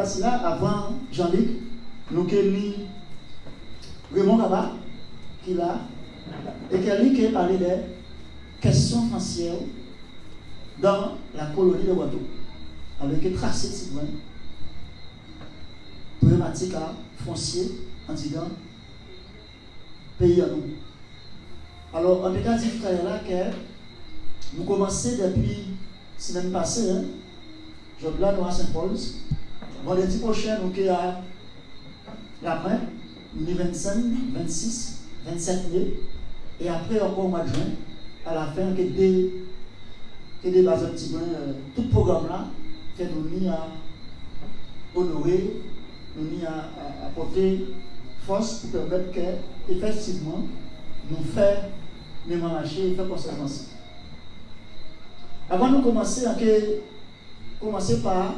partie là, avant Jean-Luc, nous avons Raymond Rabat, qui est là, et qui a parlé des questions foncières dans la colonie de Guadeloupe, avec tracé de citoyen, problématique à foncier en disant pays à nous. Alors, en tout cas, dit là que nous commençons depuis semaine passée, je vais là, nous à Saint-Paul. Vendredi prochain, nous avons la main, le 25, 26, 27 mai, et après encore au mois de juin, à la fin, que des bases un petit peu, tout le programme là, que nous n'y à honorer, nous n'y à apporter force pour permettre que, effectivement, nous faire même marcher et faire conséquence. Avant de commencer, commencer par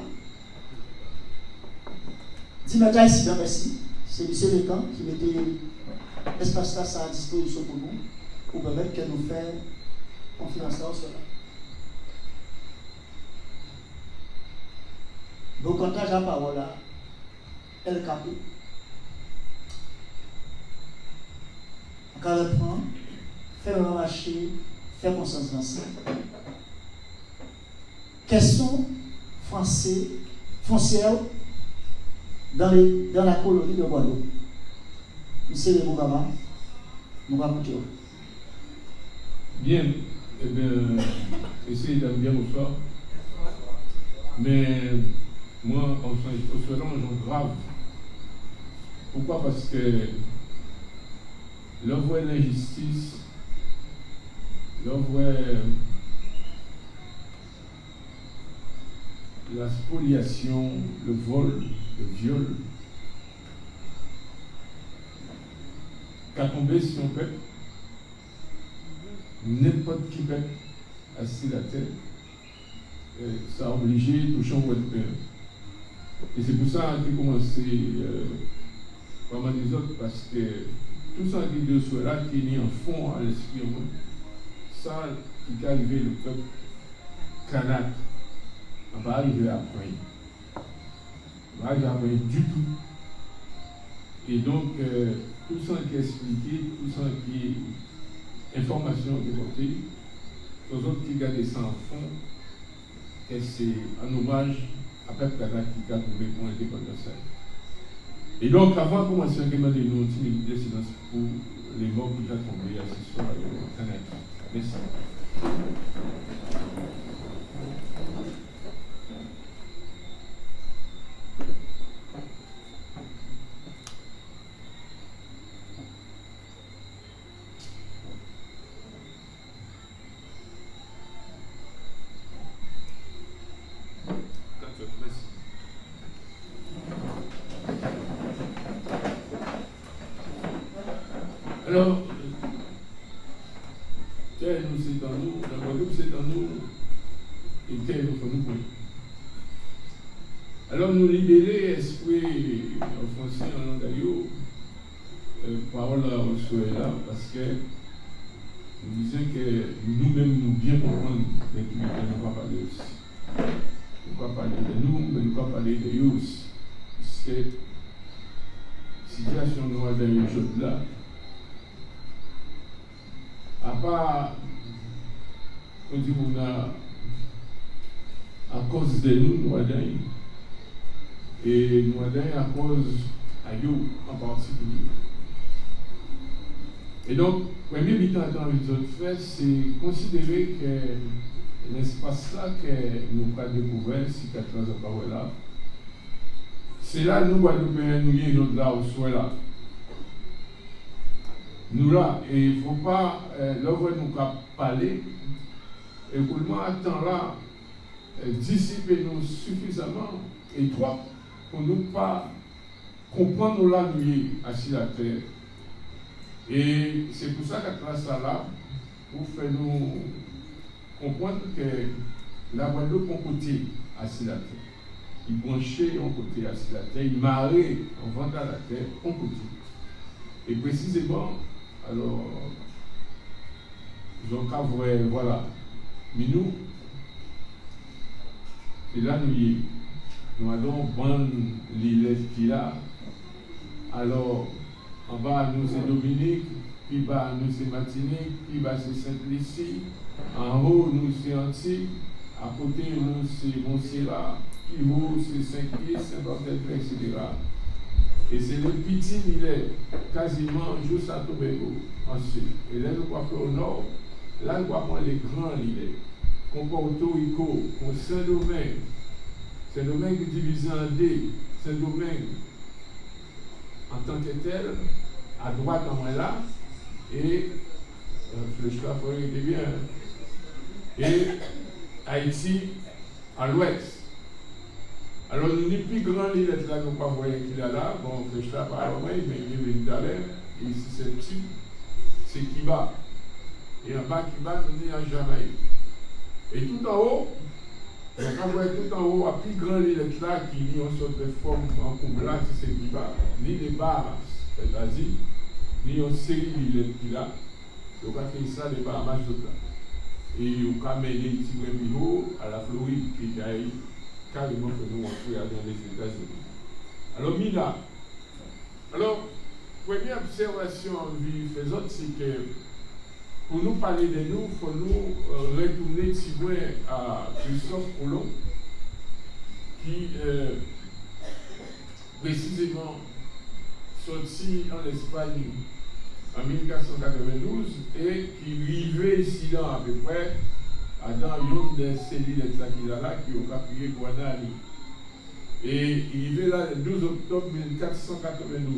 Dimitri Incident, merci. C'est M. Lecan qui mettait l'espace là à disposition pour nous, pour permettre que nous fassions confiance là au cela. Donc, quand j'ai la parole à El Capo, on va reprendre, faire marcher, faire consensus. Question foncière dans la colonie de Guadeloupe. Monsieur le Bougama, nous allons écouter. Bien, eh bien, essayez d'être bien au soir. Mais moi, on se rend grave. Pourquoi? Parce que l'on voit l'injustice, l'on voit la spoliation, le vol, le viol, qu'à tomber sur un peuple, n'importe qui peuple assis la terre, ça a obligé de toucher un de pain. Et c'est pour ça qu'il a commencé comme les autres, parce que tout ça qui de cela qui est mis en fond à l'esprit, ça qui est arrivé le peuple Kanak. On va arriver après. On va arriver après du tout. Et donc, tout ça qui est expliqué, tout ça qui est information qui est portée, aux autres qui gardent ça en fond, et c'est un hommage à Peuple Kanak qui a trouvé pour l'indépendance. Et donc, avant de commencer, on demande une minute de silence pour les morts qui ont tombé à ce soir au Kanak. Merci. Alors, terre nous c'est en nous, la Guadeloupe c'est en nous, et terre nous faut nous prendre. Alors nous libérer esprit en français, en langue parole au souhait là, parce que nous disons que nous-mêmes nous bien comprendre mais nous ne pas parler aussi. Nous ne pas parler de nous, mais nous ne pas parler de eux aussi. Parce que la situation nous a dans le jeu là, à part, on dit qu'on a, à cause de nous, nous avons, et nous avons à cause à eux en particulier. Et donc, le premier but dans les autres faits, c'est considérer que l'espace là que nous avons découvert, si 14 ans par là, c'est là nous Guadeloupéens, nous y sommes là au soir là. Nous là, et il ne faut pas, là où nous parler, et pour le moment, temps là, dissiper nous suffisamment et trop pour nous pas comprendre là nous assis la terre. Et c'est pour ça qu'à ça là, pour faire nous comprendre que la Guadeloupe est un côté assis la terre. Il branchait un côté assis la terre, il marrait en ventre à la terre, un côté. Et précisément, alors, donc, voilà. Mais nous, c'est là nous y est. nous allons prendre l'île qu'il a. Alors, en bas, nous c'est Dominique, puis bas, nous c'est Martinique, puis bas, c'est Sainte-Lucie, en haut, nous c'est Antique, à côté, nous c'est Montserrat, puis haut, c'est Saint-Christ, Saint-Barthélemy, etc. Et c'est le petit îlet, quasiment juste à Tobago, ensuite. Et là, nous croyons qu'au nord, là, nous croyons les grands îlets, comme Porto Rico, comme Saint-Domingue. Saint-Domingue est divisé en deux. Saint-Domingue, en tant que tel, à droite en moins là, et le choix était bien. Et Haïti à l'ouest. Alors, nous n'avons plus grand l'île là, nous ne pas voir qu'il y a là. Bon, le choix par exemple, mais il est venu tout à l'heure. Et ici, c'est petit, c'est Kiba. Et en bas, Kiba, nous sommes en Jamaïque. Et tout en haut, donc on voit tout en haut, à plus grand l'île là, qui est en sorte de forme en couple là, c'est Kiba. Ni les Bahamas, c'est-à-dire, ni une série d'îles qui là. Donc, on a fait ça, les Bahamas, tout là. Et on a mené les petits Guadeloupe à la Floride, qui est carrément que nous, on peut aller dans les États-Unis. Alors, Mina. Alors, première observation faisante, c'est que pour nous parler de nous, il faut nous retourner si loin à Christophe Colomb, qui précisément sorti en Espagne en 1492 et qui vivait ici là à peu près dans une des cellules qu'il a là qui a appuyé Guanani. Et il vivait là le 12 octobre 1492.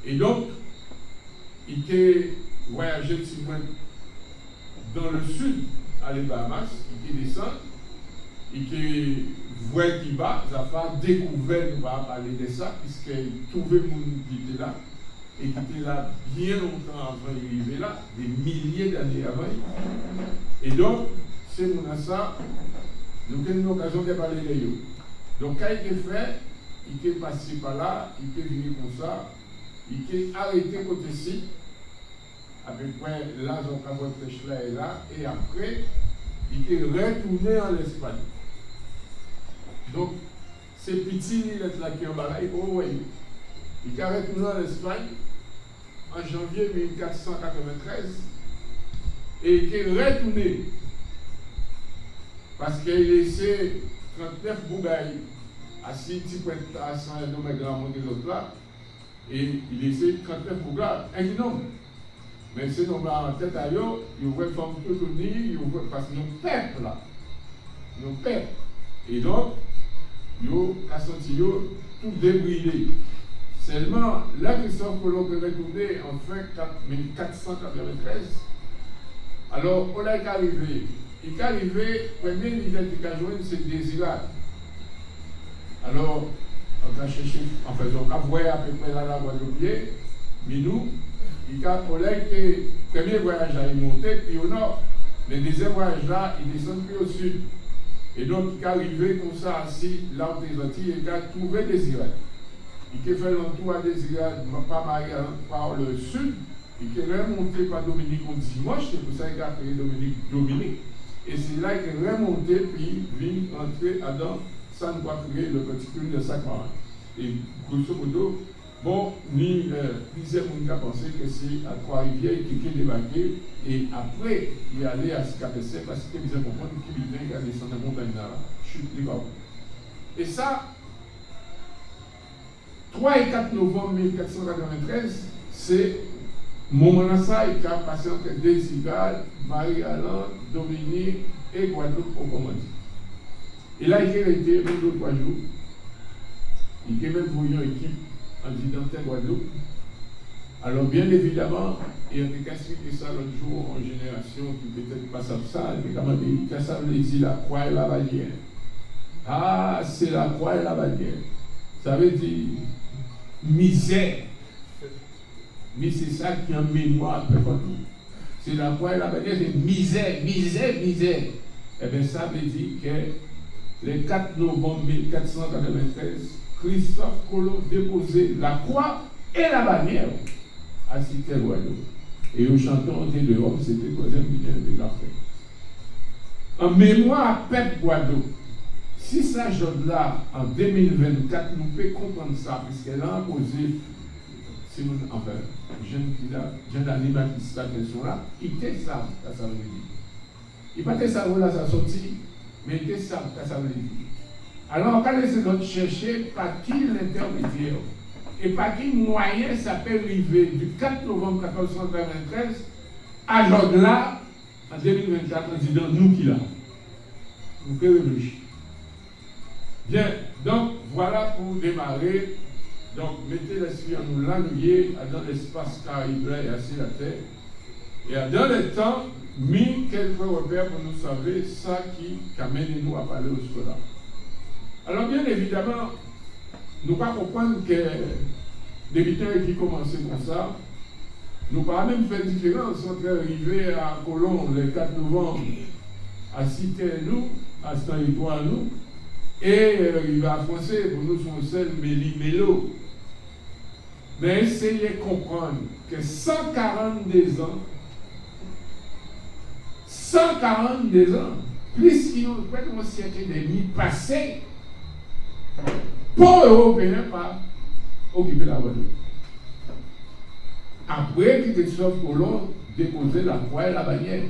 Et donc, il était voyagé dans le sud, à les Bahamas, il descend, il voit qu'il va, ça fait découvert, nous va parler de ça, puisqu'il trouvait mon qui était là, et qui était là bien longtemps avant d'arriver là, des milliers d'années avant. Et donc, c'est mon ça, nous avons une occasion de parler de eux. Donc, quand il est fait, il est passé par là, il est venu comme ça, il est arrêté côté ci, à peu près là, donc à votre pêche là et là, et après, il est retourné en Espagne. Donc, ces petits îles là qui en bas là, il est retourné en Espagne en janvier 1493 et il est retourné parce qu'il a laissé 39 bougailles à 6 petits points à 100 et de là. Et il laissait 39 bougailles, un homme. Mais c'est nos en tête à eux, ils vont faire tout unir, parce que nous peuple là. Nous peuple. Et donc, ils ont senti tout débridé. Seulement, là, Christophe Colomb est retourné en fin 1493. Alors, on est arrivé. Il est arrivé, premier l'idée qu'il a joué, c'est Désirade. Alors, on a cherché, en fait, on a voyé à peu près là la Guadeloupe, mais nous, il a que le premier voyage là, il montait, puis au nord. Le deuxième voyage là, il descend plus au sud. Et donc, il est arrivé comme ça, assis, là où des Antilles, et il a trouvé Désirade. Il a fait l'entour à Désirade, pas marié par le sud, il est remonté par Dominique au dimanche, c'est pour ça qu'il a appelé Dominique. Et c'est là qu'il est remonté, puis il est rentré dans San Guatrier, le petit cul de Sacramento. Et grosso modo, bon, plusieurs monde a pensé que c'est à Trois-Rivières qui est débarqué, et après, il est allé à Scapessé, parce que vous avez compris qu'il vient à descendre de montagne là, chute du bas. Et ça, 3 et 4 novembre 1493, c'est Montmanassa qui a passé entre Désirade, Marie-Alain, Dominique et Guadeloupe au commandement. Et là, il est resté 2 ou 3 jours. Il est même pour une équipe en identité Guadeloupe. Alors, bien évidemment, il y a des cas qui ça l'autre jour en génération qui peut-être pas savent ça, mais comment dire, quand ça veut dire la croix et la bannière. Ah, c'est la croix et la bannière. Ça veut dire misère. Mais c'est ça qui est en mémoire de tout. C'est la croix et la bannière, c'est misère, misère, misère. Eh bien, ça veut dire que le 4 novembre 1493, Christophe Colomb déposait la croix et la bannière à Cité-Guadeloupe. Et au chanton de l'Europe, c'était le 3e million de l'Afrique. En mémoire à peuple Guadeloupe, si ça joue là, en 2024, nous pouvons comprendre ça, puisqu'elle a imposé, si nous, enfin, jeune animatrice qui sont là, il était ça, ça veut dire. Il n'a pas ça là, ça sorti, mais il était ça veut dire. Alors, quand les autres cherchaient, par qui l'intermédiaire, et par qui moyen ça peut arriver du 4 novembre 1493 à jour là, en 2024, en disant nous qui là. Vous pouvez réfléchir. Bien, donc voilà pour démarrer. Donc mettez l'esprit en nous languier dans l'espace caraïbe et assis la terre. Et dans le temps, mis quelques repères pour nous sauver ça qui amène nous à parler au scola. Alors bien évidemment, nous ne pouvons pas comprendre que des militaires qui commençaient comme ça, nous ne pouvons pas même faire différence entre arriver à Colomb le 4 novembre, à Cité-nous, à ce territoire nous, et arriver à Français, pour nous son seul Méli-Mélo. Mais essayez de comprendre que 142 ans, plus qu'il y a un siècle et demi passé, pour Européens pas occuper la Guadeloupe. Après que Christophe Colomb déposait la croix et la bannière,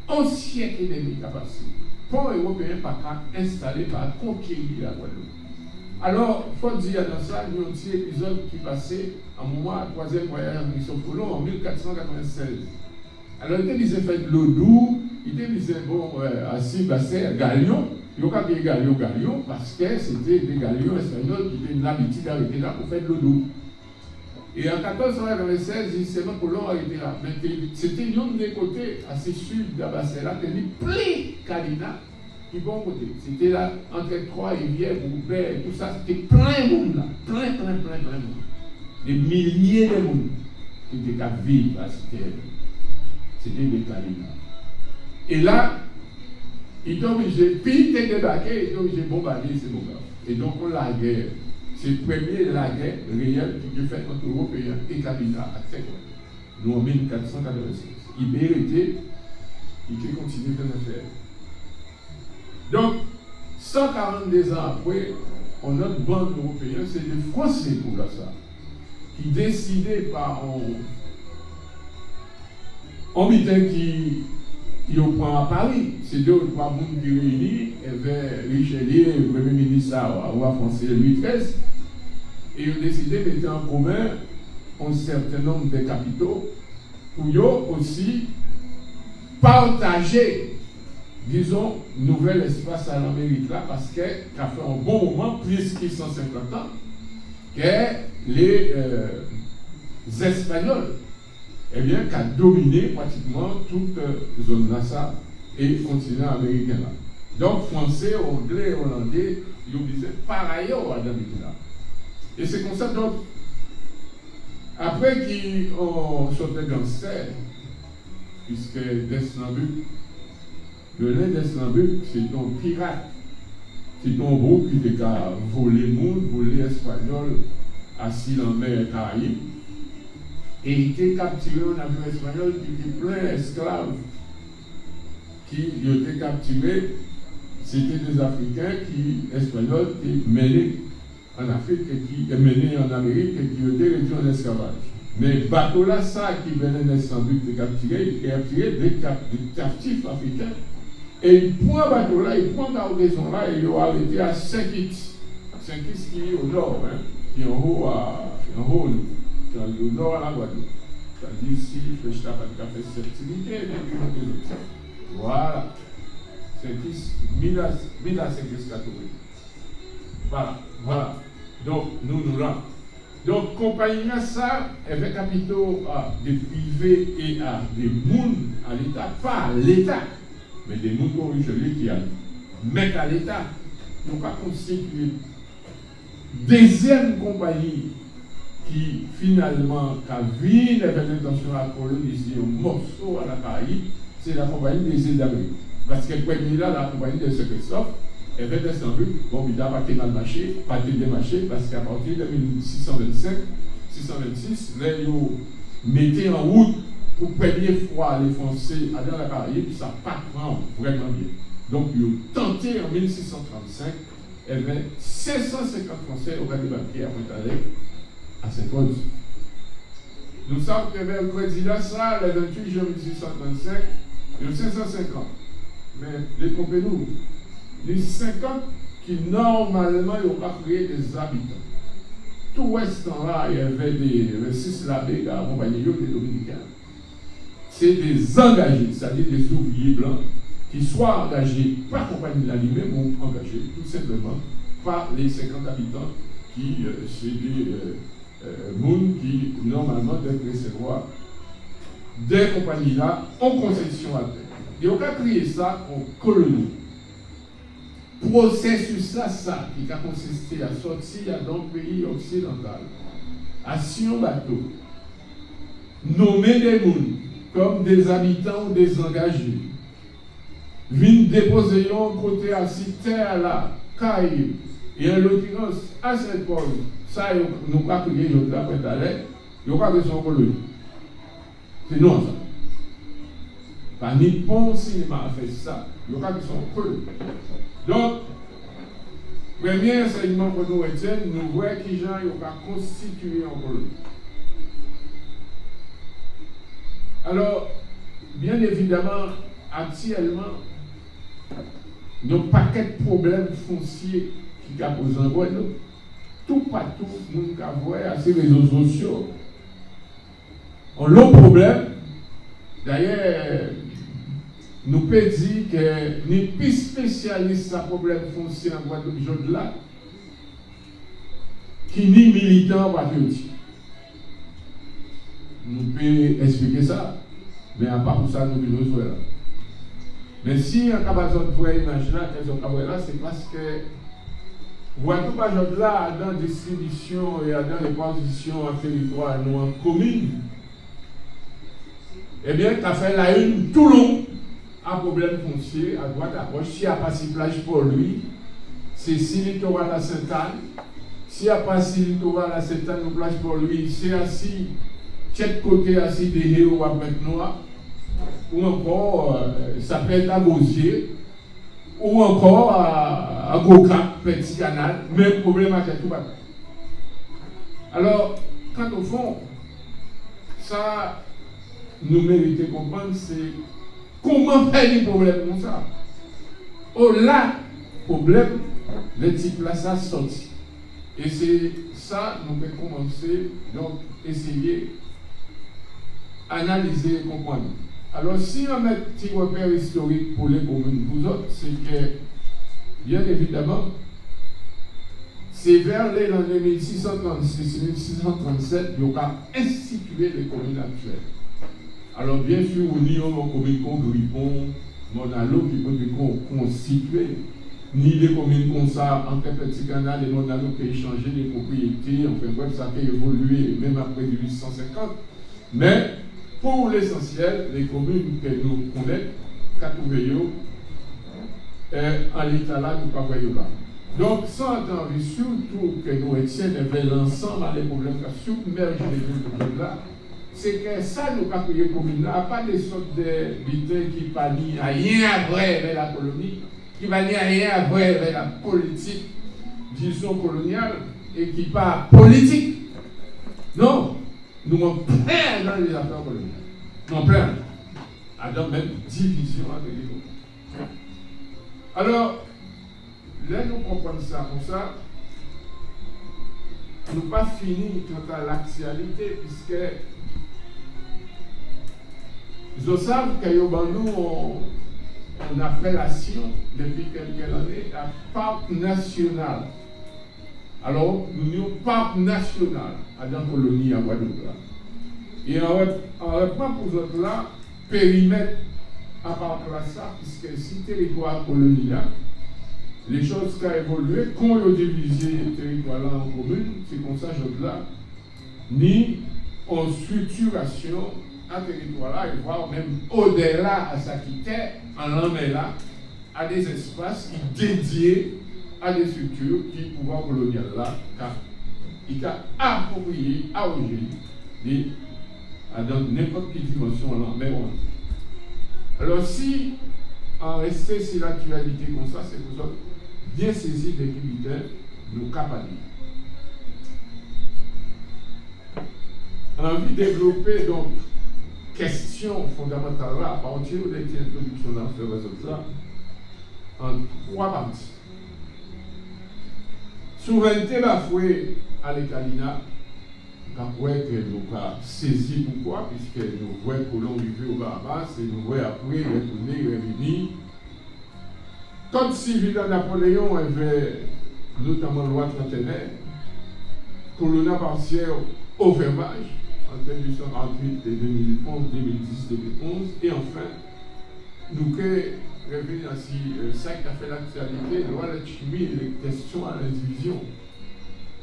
un siècle et demi qui a passé, pour Européens pas installé, pas conquérir la Guadeloupe. Alors, il faut dire dans ça, il y a un petit épisode qui passait en moment à la 3e voyage de Christophe Colomb en 1496. Alors, il disait fait de l'eau douce, il disait bon, assis, bassin, galion. Il n'y a pas de galion parce que c'était des galions espagnols qui avaient l'habitude d'arrêter là pour faire de l'eau douce. Et en 1496, il s'est dit que l'on a été là. Mais c'était un des côtés assez sud de la bassin là, qui était plus Kalina, qui bon côté. C'était là, entre trois rivières, Roubaix, tout ça, c'était plein de monde là. Plein de monde. Des milliers de monde qui étaient à vivre à cette terre. C'était des Kalina. Et là, il est obligé, puis il est débarqué, il est obligé de bombarder ces moments. Et donc, on la guerre. C'est le premier la guerre réelle qui est faite entre Européens et Kabila à Tchèque. Nous, en 1496. Il méritait, il continue de le faire. Donc, 142 ans après, on a une bande européenne, c'est les Français pour ça, qui décidaient par un meeting qui au point à Paris. C'est deux ou trois mondes qui réunis, et vers Richelieu, le Premier ministre à roi français Louis XIII, et ils ont décidé de mettre en commun un certain nombre de capitaux pour aussi partager, disons, nouvel espace à l'Amérique là, parce que ça fait un bon moment, plus que 150 ans, que les Espagnols, eh bien, qui a dominé pratiquement toute zone NASA et continent américain là. Donc, Français, Anglais, Hollandais, ils ont dit par ailleurs à l'Amérique là. Et c'est comme ça, donc, après qu'on sortait gangster, puisque Deslambuc, le lait Deslambuc, c'est un pirate, c'est un groupe qui était qu'à voler le monde, voler espagnol, assis dans la mer Caraïbe. Et il était capturé en avion espagnol qui était plein d'esclaves qui étaient capturés. C'était des Africains espagnols qui menaient en Afrique et qui menaient en Amérique et qui étaient réduits en esclavage. Mais bateau là, ça qui venait d'Istanbul de capturer, il capturait des captifs africains. Et il prend bateau là, il prend la raison là et il a arrêté à Saint-Kitts. Saint-Kitts qui est au nord, hein, qui est en haut au nord à la Guadeloupe. C'est-à-dire ici, le chef n'a pas fait fertilité, mais il y a des autres. Voilà. Saint-Kitts, 1000 à Saint-Kitts catholique. Voilà. Donc, nous là. Donc, compagnie ça, elle fait capitaux à des privés et à des mouns à l'État, pas à l'État, mais des mouns corrigés qui mettent à l'État. Nous pas constituer deuxième compagnie qui finalement a vu l'intention à coloniser un morceau à la Caraïbe, c'est la compagnie des îles d'Amérique. Parce que première là, la compagnie de Saint-Christophe, elle fait descendre, bon, il n'a pas été mal marché, pas été démarché, parce qu'à partir de 1625, 626, là, ils mettaient en route pour première fois les Français aller dans la Caraïbe, ça pas prend vraiment bien. Donc, ils ont tenté en 1635, et bien 550 Français ont débarqué à Pointe-à-l'Aigle, à Saint-Paul. Nous savons que mercredi là, ça, le 28 juin 1635, il y a 550. Mais décomptez-nous, les 50 qui normalement n'ont pas créé des habitants. Tout ouest là, il y avait des 6 labés qui accompagnaient les dominicains. C'est des engagés, c'est-à-dire des ouvriers blancs, qui soient engagés par compagnie de la lui-même ou engagés tout simplement par les 50 habitants qui, c'est des monde qui normalement devraient recevoir des compagnies là en concession à terre. Et on a créé ça en colonie. Processus là, ça, qui a consisté à sortir dans le pays occidental, à sur un bateau, nommer des gens comme des habitants ou des engagés, viennent déposer un côté à cette terre là, Caïb, et en l'occurrence à Saint-Paul, ça, nous pas créé là pour aller, nous pas que son colonie. C'est non ça. Pas Nippon Cinéma a fait ça, nous pas que son colonie. Donc, premier enseignement que nous retiens, nous voyons qui gens ont constitué en colonie. Alors, bien évidemment, actuellement, nos paquets de problèmes fonciers qui posent en Guadeloupe, tout partout, nous avons à ces réseaux sociaux. On a l'autre problème, d'ailleurs, nous pouvons dire que nous sommes spécialistes à problème foncier en Guadeloupe, là, qui ni militants patriotiques. Nous pouvons expliquer ça, mais à part pour ça, nous devons jouer là. Mais si on a besoin de voir l'image là, c'est parce que Guadeloupe aujourd'hui là, dans la distribution et dans les positions en territoire, nous en commune, eh bien, tu as fait la une tout long à problème foncier, à droite, à gauche. S'il n'y a pas si plage pour lui, c'est si littoral à Sainte-Anne. S'il n'y a pas si littoral à Sainte-Anne, nous plage pour lui, c'est assis, chaque côté assis des héros à Bête-Noire, ou encore, ça peut être à Gosier, ou encore à Goka, Petit Canal, même problème à tout bas. Alors, quand au fond, ça nous mérite de comprendre, c'est comment faire des problèmes comme ça. Oh là, problème, le type là, ça sorti. Et c'est ça, nous pouvons commencer, donc, essayer, analyser et comprendre. Alors, si on met un petit repère historique pour les communes, vous autres, c'est que, bien évidemment, c'est vers les années 1636-1637 qu'on a institué les communes actuelles. Alors, bien sûr, on y a une commune comme Grippon, Monalo, qui peut être constituée, ni des communes comme ça, entre Petit Canal et Monalo, qui ont échangé les propriétés, enfin, bref, ça a évolué même après 1850. Mais, pour l'essentiel, les communes que nous connaissons, Katouveyo, en l'état là, nous ne pouvons pas là. Donc, sans attendre, surtout que nous étions vers l'ensemble des problèmes qui submergent les villes de là, c'est que ça, nous avons créé communes là, pas des sortes de butins qui ne parlent à rien à voir avec la colonie, qui ne parlent à rien à voir avec la politique, disons, coloniale, et qui parlent politique. Non! Nous sommes plein dans les affaires coloniales. Nous sommes plein. Avec même division entre les groupes. Alors, là, nous comprenons ça comme ça. Nous n'avons pas fini quant à l'actualité, puisque nous savons qu'il y a une appellation depuis quelques années à parc national. Alors, nous avons parc national à la colonie à Guadeloupe. Et on reprend pour autres là, périmètre à part de ça, puisque si territoire colonie là, les choses qui ont évolué, quand on a divisé les territoires là en communes, c'est comme ça, je là, ni en structuration à territoire là, et voire même au-delà à sa quitter, en l'emmène là, à des espaces qui dédiés à des structures qui, pouvoir colonial là, il a approprié à aujourd'hui dans n'importe quelle dimension là, mais bon. Alors si, en rester sur l'actualité comme ça, c'est pour ça bien saisir des critères, nous capables. Envie de développer donc question fondamentale là, à partir de l'introduction dans ce réseau-là, en 3 parties. Souveraineté bafouée à l'Étalina, après que nous avons saisi pourquoi, puisque nous voyons que l'on vivait au Bahamas et nous voyons après retourner, revenir. Code civil de Napoléon avait notamment loi trentenaire, colonna partiel au fermage entre 1848 et 2011, 2010, 2011, et enfin, nous revenons ainsi, ça qui a fait l'actualité, loi de chimie et les questions à l'indivision.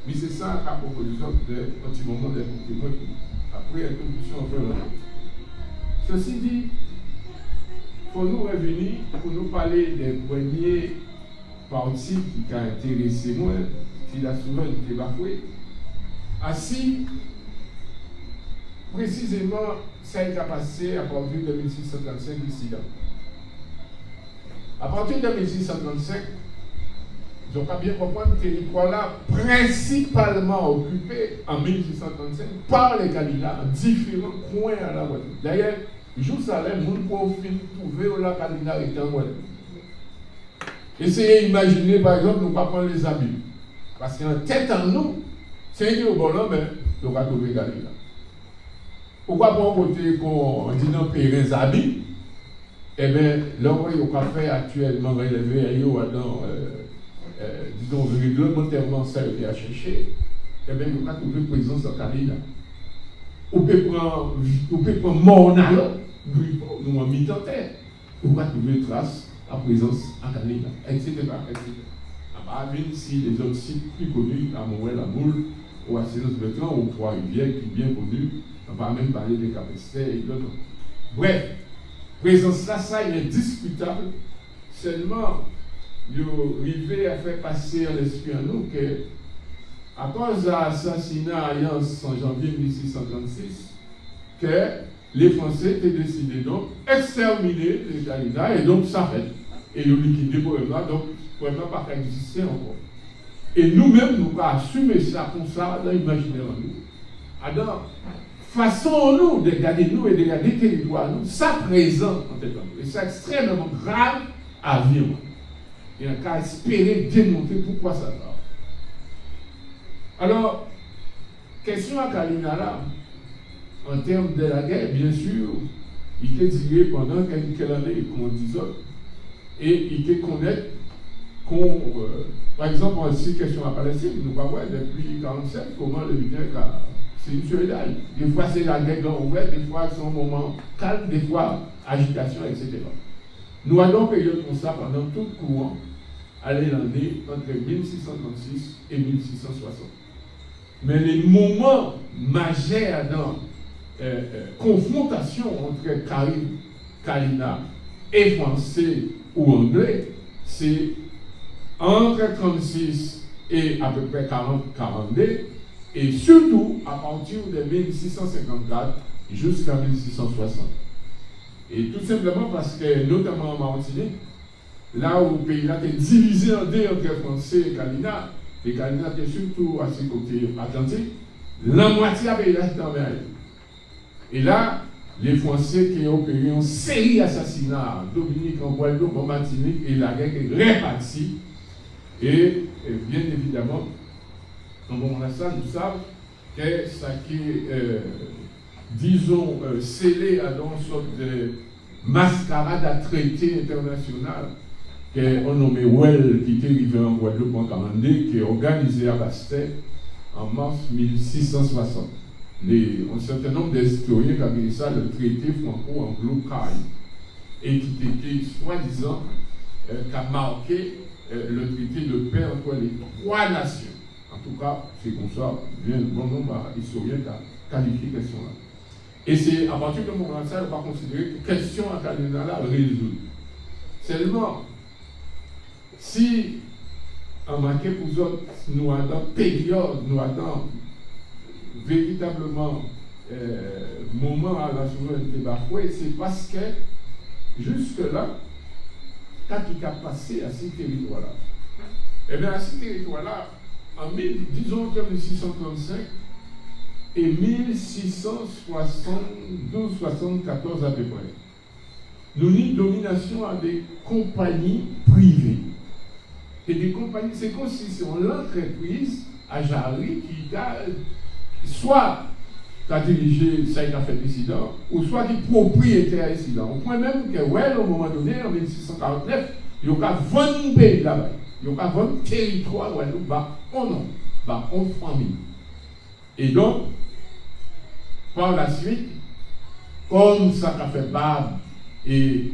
Mais c'est ça à propos des autres, un petit moment d'information. Après, l'introduction en fait. Ceci dit, il faut nous revenir pour nous parler des premiers partis qui ont intéressé moi, qui a souvent été bafoué. Ainsi, précisément, ça a été passé à partir de 1635 ici. À partir de 1635, ils n'ont pas bien compris que le territoire-là, principalement occupé en 1635 par les Kalina, différents coins à la Guadeloupe. D'ailleurs, Jérusalem, nous pouvons trouver la Kalina et en Guadeloupe. Essayez d'imaginer, par exemple, nous ne pas prendre les habits. Parce qu'en tête en nous, c'est un bon homme, nous va trouver Kalina. Pourquoi pas côté qu'on dit non, payer les habits? Eh bien, là, on va faire actuellement relever disons, réglementairement ça qui a cherché, eh bien, on va trouver présence en Kalina. On peut prendre Mornalo, nous en mis en terre. On va trouver trace à présence en Kalina, etc. À part si les autres sites plus connus, à Morel, à Moule, ou à Sénos-Bertrand, ou Trois-Rivières, qui sont bien connus, on va même parler des capacités et d'autres. Bref, présence là, ça est indiscutable. Seulement, il a fait passer à l'esprit à nous que, à cause de l'assassinat à Alliance en janvier 1636, que les Français étaient décidés donc exterminer les Kalina et donc s'arrêter et le liquider pour eux là, donc pour eux pas exister encore. Et nous-mêmes, nous avons assumé ça comme ça dans l'imaginaire en nous. Alors, façon nous de garder nous et de garder le territoire nous, ça présente en tête nous. Et c'est extrêmement grave à vivre. Et on a espérer démontrer pourquoi ça va. Alors, question à Kalina là, en termes de la guerre, bien sûr, il était tiré pendant quelques années, qu'on dit ça, et il était connaître qu'on, par exemple, aussi question à Palestine, nous ne voir depuis 1947 comment le leader c'est une solidarité. Des fois c'est la guerre grand ouverte, des fois c'est un moment calme, des fois agitation, etc. Nous avons période comme ça pendant tout le courant, aller l'année entre 1636 et 1660. Mais les moments majeurs dans confrontation entre Kalina et Français ou Anglais, c'est entre 36 et à peu près 40-42, et surtout à partir de 1654 jusqu'à 1660. Et tout simplement parce que, notamment en Martinique, là où le pays là est divisé en deux entre Français et Kalina étaient surtout à ses côtés atlantiques, la moitié du pays là est en mer. Et là, les Français qui ont opéré une série d'assassinats, Dominique, en Guadeloupe, en Martinique, et la guerre est répartie. Et bien évidemment, quand on a ça, nous savons que ça qui est, disons, scellé à une sorte de mascarade à traité international qu'on nommé Well, qui était arrivé en Guadeloupe en 1942, qui est organisé à Bastet en mars 1660. Un certain nombre d'historiens qui appellent ça le traité franco-anglo-caraïbe et qui était soi-disant qui a marqué le traité de paix entre les trois nations. En tout cas, c'est comme ça, bien bon nombre d'historiens qui a qualifié cette question-là. Et c'est à partir de ce moment-là, on va considérer que question à Kalina là résoudre. Seulement, si en marqué pour autres, nous avons période, nous avons véritablement moment à la souveraineté bafouée, c'est parce que jusque-là, qui a passé à ce territoire-là. Eh bien, à ce territoire-là, disons entre 1635 et 1672-74 à peu près, nous avons une domination à des compagnies privées. Et des compagnies, c'est comme si c'est l'entreprise à Jarry qui a soit dirigé ça, il a fait l'incident, ou soit qui propriétaire incident. Au point même que, ouais, au moment donné, en 1649, il y a 20 pays là-bas. Il y a 20 territoires où nous avons en famille. Et donc, par la suite, comme ça a fait barbe et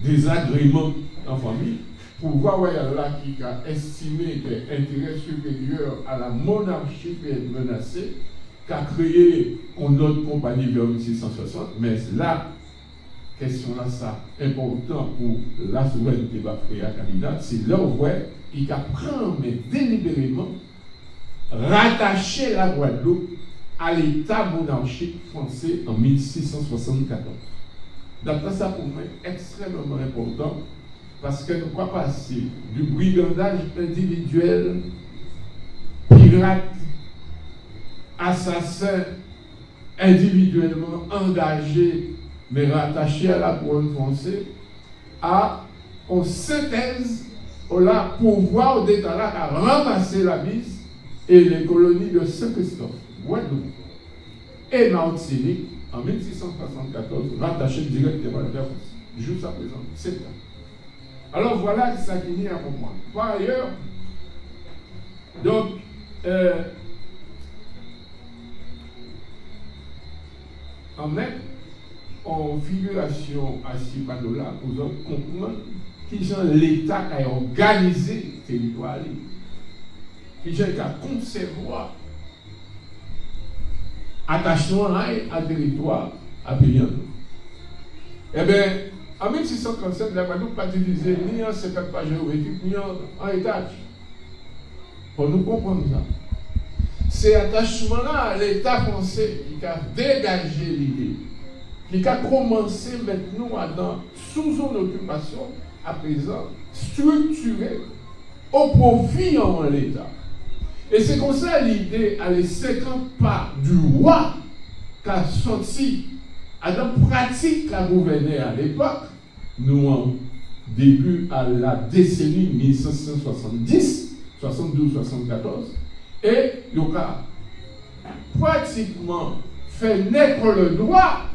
désagrément en famille, pour voir où il y a là qui a estimé que l'intérêt supérieur à la monarchie peut être menacé, qui a créé une autre compagnie vers 1660, mais là, question là, ça important pour la souveraineté à candidat, c'est là où il a pris délibérément rattacher la Guadeloupe à l'État monarchique français en 1674. Donc ça pour moi est extrêmement important parce que nous croyons passer du brigandage individuel, pirate, assassin, individuellement engagé mais rattaché à la couronne française, à une synthèse au pouvoir d'État là à ramasser la mise et les colonies de Saint-Christophe, Guadeloupe et Martinique en 1674 rattachées directement à la France. Jusqu'à présent, 7 ans. Alors voilà ça qui est à comprendre. Par ailleurs, donc, en mettre en figuration à ce panneau-là, nous allons comprendre qui est l'État qui a organisé le territoire, qui est à concevoir attachement à un territoire à Pénian. Eh bien, en 1637, la Guadeloupe n'a pas divisé ni en 50 pages géométriques, ni en étage. Pour nous comprendre ça. C'est attachement-là à l'État français qui a dégagé l'idée, qui a commencé maintenant sous son occupation, à présent, structurée au profit en l'État. Et c'est comme ça l'idée, à les 50 pas du roi qui a sorti à la pratique qu'a gouverné à l'époque, nous en début à la décennie 1770, 72-74, et il a pratiquement fait naître le droit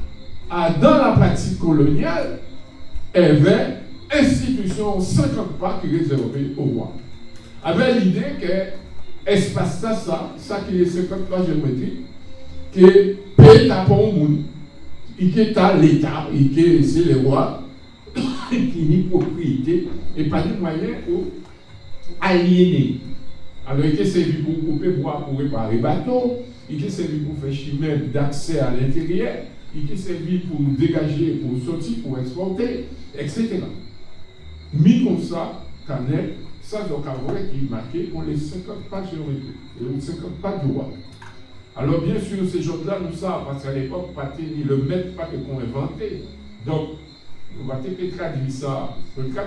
dans la pratique coloniale et vers institution 50 pas qui réservée au roi. Avec l'idée que espace ça qui est 50 pas géométrique, que pays à pour le monde, et que l'État, et que c'est le roi qui n'y propriété et pas de moyen pour aliéner. Alors, il est servi pour couper bois pour réparer bateau, il est servi pour faire chimère d'accès à l'intérieur, il est servi pour dégager, pour sortir, pour exporter, etc. Mis comme ça, Canel, ça donc avoir qui est marqué pour les 50 pas géométriques, et les 50 pas du roi. Alors, bien sûr, ces choses-là, nous savons, parce qu'à l'époque, pas ni le maître, pas qu'on inventé. Donc, on va traduire ça. Le cas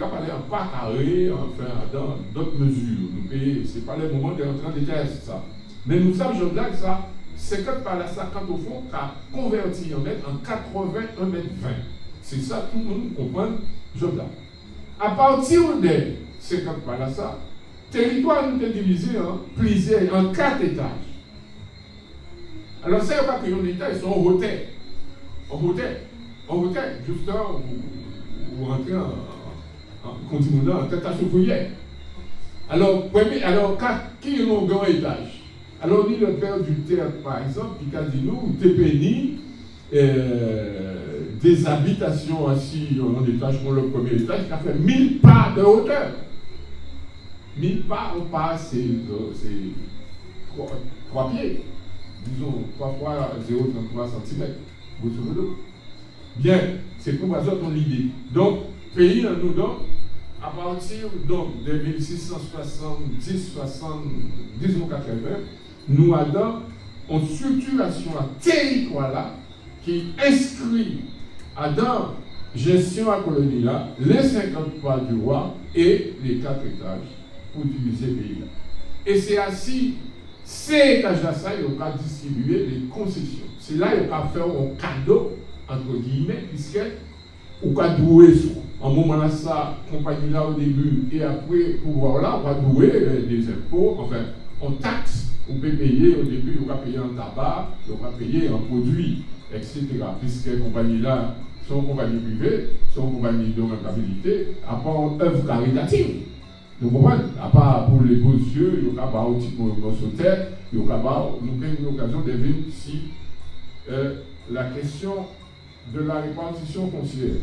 parler en pas carré, enfin, dans d'autres mesures. Ce n'est pas le moment de rentrer en détail sur ça. Mais nous savons, Jordan, ça, 50 par là, ça, quand au fond, qu'a converti en mètre en 81 mètres 20. C'est ça, tout le monde comprend, Jordan. À partir de 50 par là, ça, territoire nous est divisé en 4 étages. Alors, ça, il n'y a pas qu'ils ont l'État, ils sont en hauteur. En hauteur, juste là, vous rentrez en continuant en tête à souffrière. Alors, qui est au grand étage? Alors, ni le père du théâtre, par exemple, qui a dit nous, Tépéni, des habitations assis en étage pour le premier étage, qui a fait 1000 pas de hauteur. 1000 pas, on passe, c'est 3 pieds. Disons 3 fois 0,33 cm. Vous souvenez? Bien, c'est pour ça ton idée. Donc, pays en nous donc, à partir donc, de 1670, 70 ou 80, nous avons une structuration à territoire là qui inscrit dans gestion à colonie là, les 50 pas du roi et les 4 étages pour utiliser le pays là. Et c'est ainsi, ces étages-là, ils ont distribué les concessions. C'est là qu'ils ont fait un cadeau, entre guillemets, puisque on va douer en moment là, ça, compagnie là au début, et après, pouvoir là, on va douer des impôts, enfin, on taxe, on peut payer au début, on va payer en tabac, on va payer en produits, etc. Puisque les compagnies là sont compagnies privées, sont compagnies de rentabilité, à part œuvre caritative. Vous comprenez? À part pour les beaux yeux, il y a pas un petit peu de terre, il y a pas, nous avons eu l'occasion de voir ici la question de la répartition foncière.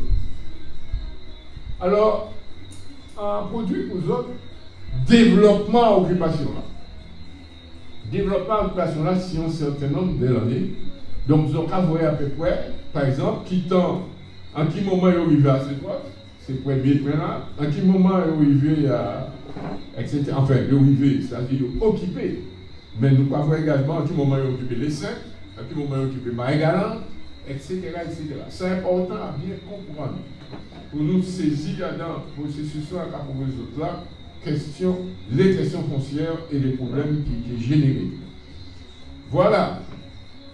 Alors, un produit pour vous autres, développement occupation là. Développement occupation là, si un certain nombre d'années. Donc, vous avez à peu près, par exemple, quittant, en quel moment il est arrivé à cette fois, c'est pour bien là, en quel moment il est arrivé à, etc. Enfin, il est arrivé, c'est-à-dire occupé. Mais nous pouvons également en quel moment il est occupé les 5, en quel moment il est occupé Marie-Galante, etc., etc. C'est important à bien comprendre. Pour nous saisir dans le processus à pour les autres là, les questions foncières et les problèmes qui sont générés. Voilà.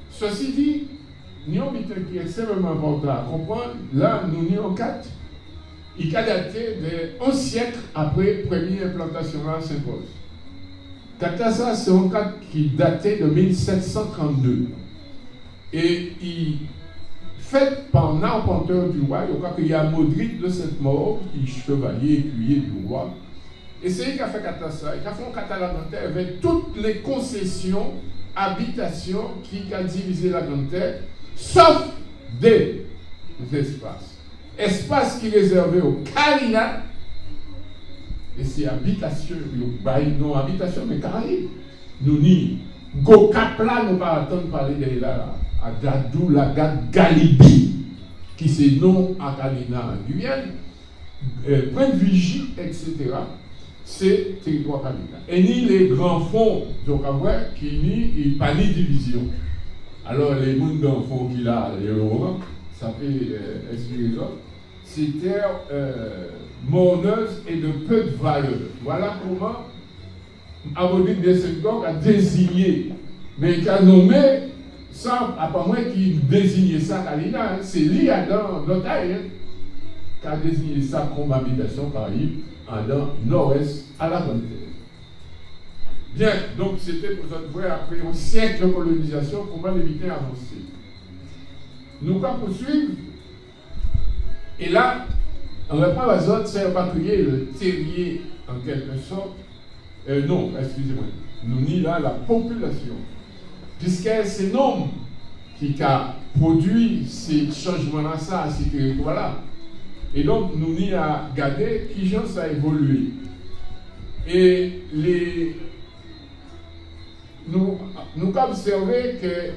Ceci dit, nous avons qui est extrêmement important à comprendre. Là, nous avons 4. Il a daté de 11 siècles après la première implantation à Saint-Paul. Ça, c'est un cadre qui datait de 1732. Et il fait par un arpenteur du roi, il y a Modric de Sainte-Maure, qui est chevalier écuyer du roi. Et c'est lui qui a fait ça. Il a fait un catalogue avec toutes les concessions, habitations qui a divisé la grande terre, sauf des espaces. Espace qui est réservé au Carina, et c'est habitation, non habitation, mais Caraïbes. Nous n'y, Gokapla, nous pas attendre parler de là, à Dadou, la Galibi, qui c'est non à Carina en Guyane, Pointe Vigie, etc. C'est territoire Carina. Et ni les grands fonds d'Okawé qui n'y pas ni division. Alors les mondes grands fonds qu'il a, les euros, ça fait expliquer les autres. C'est terre morneuse et de peu de valeur. Voilà comment Abodine de Senghor a désigné, mais qui a nommé ça, à part moi qui désignait ça Kalina, c'est lui dans l'Otaï, qui a désigné ça comme habitation Caraïbe, dans nord-est à la frontière. Bien, donc c'était pour notre voir après un siècle de colonisation, comment l'éviter d'avancer. Nous allons poursuivre. Et là, on reprend la zone, c'est en particulier le terrier en quelque sorte. Non, excusez-moi. Nous ni là la population. Puisque c'est l'homme qui a produit ces changements-là, ça, ces territoires-là. Et donc, nous n'y à garder qui gens ça a évolué. Et nous avons observé que,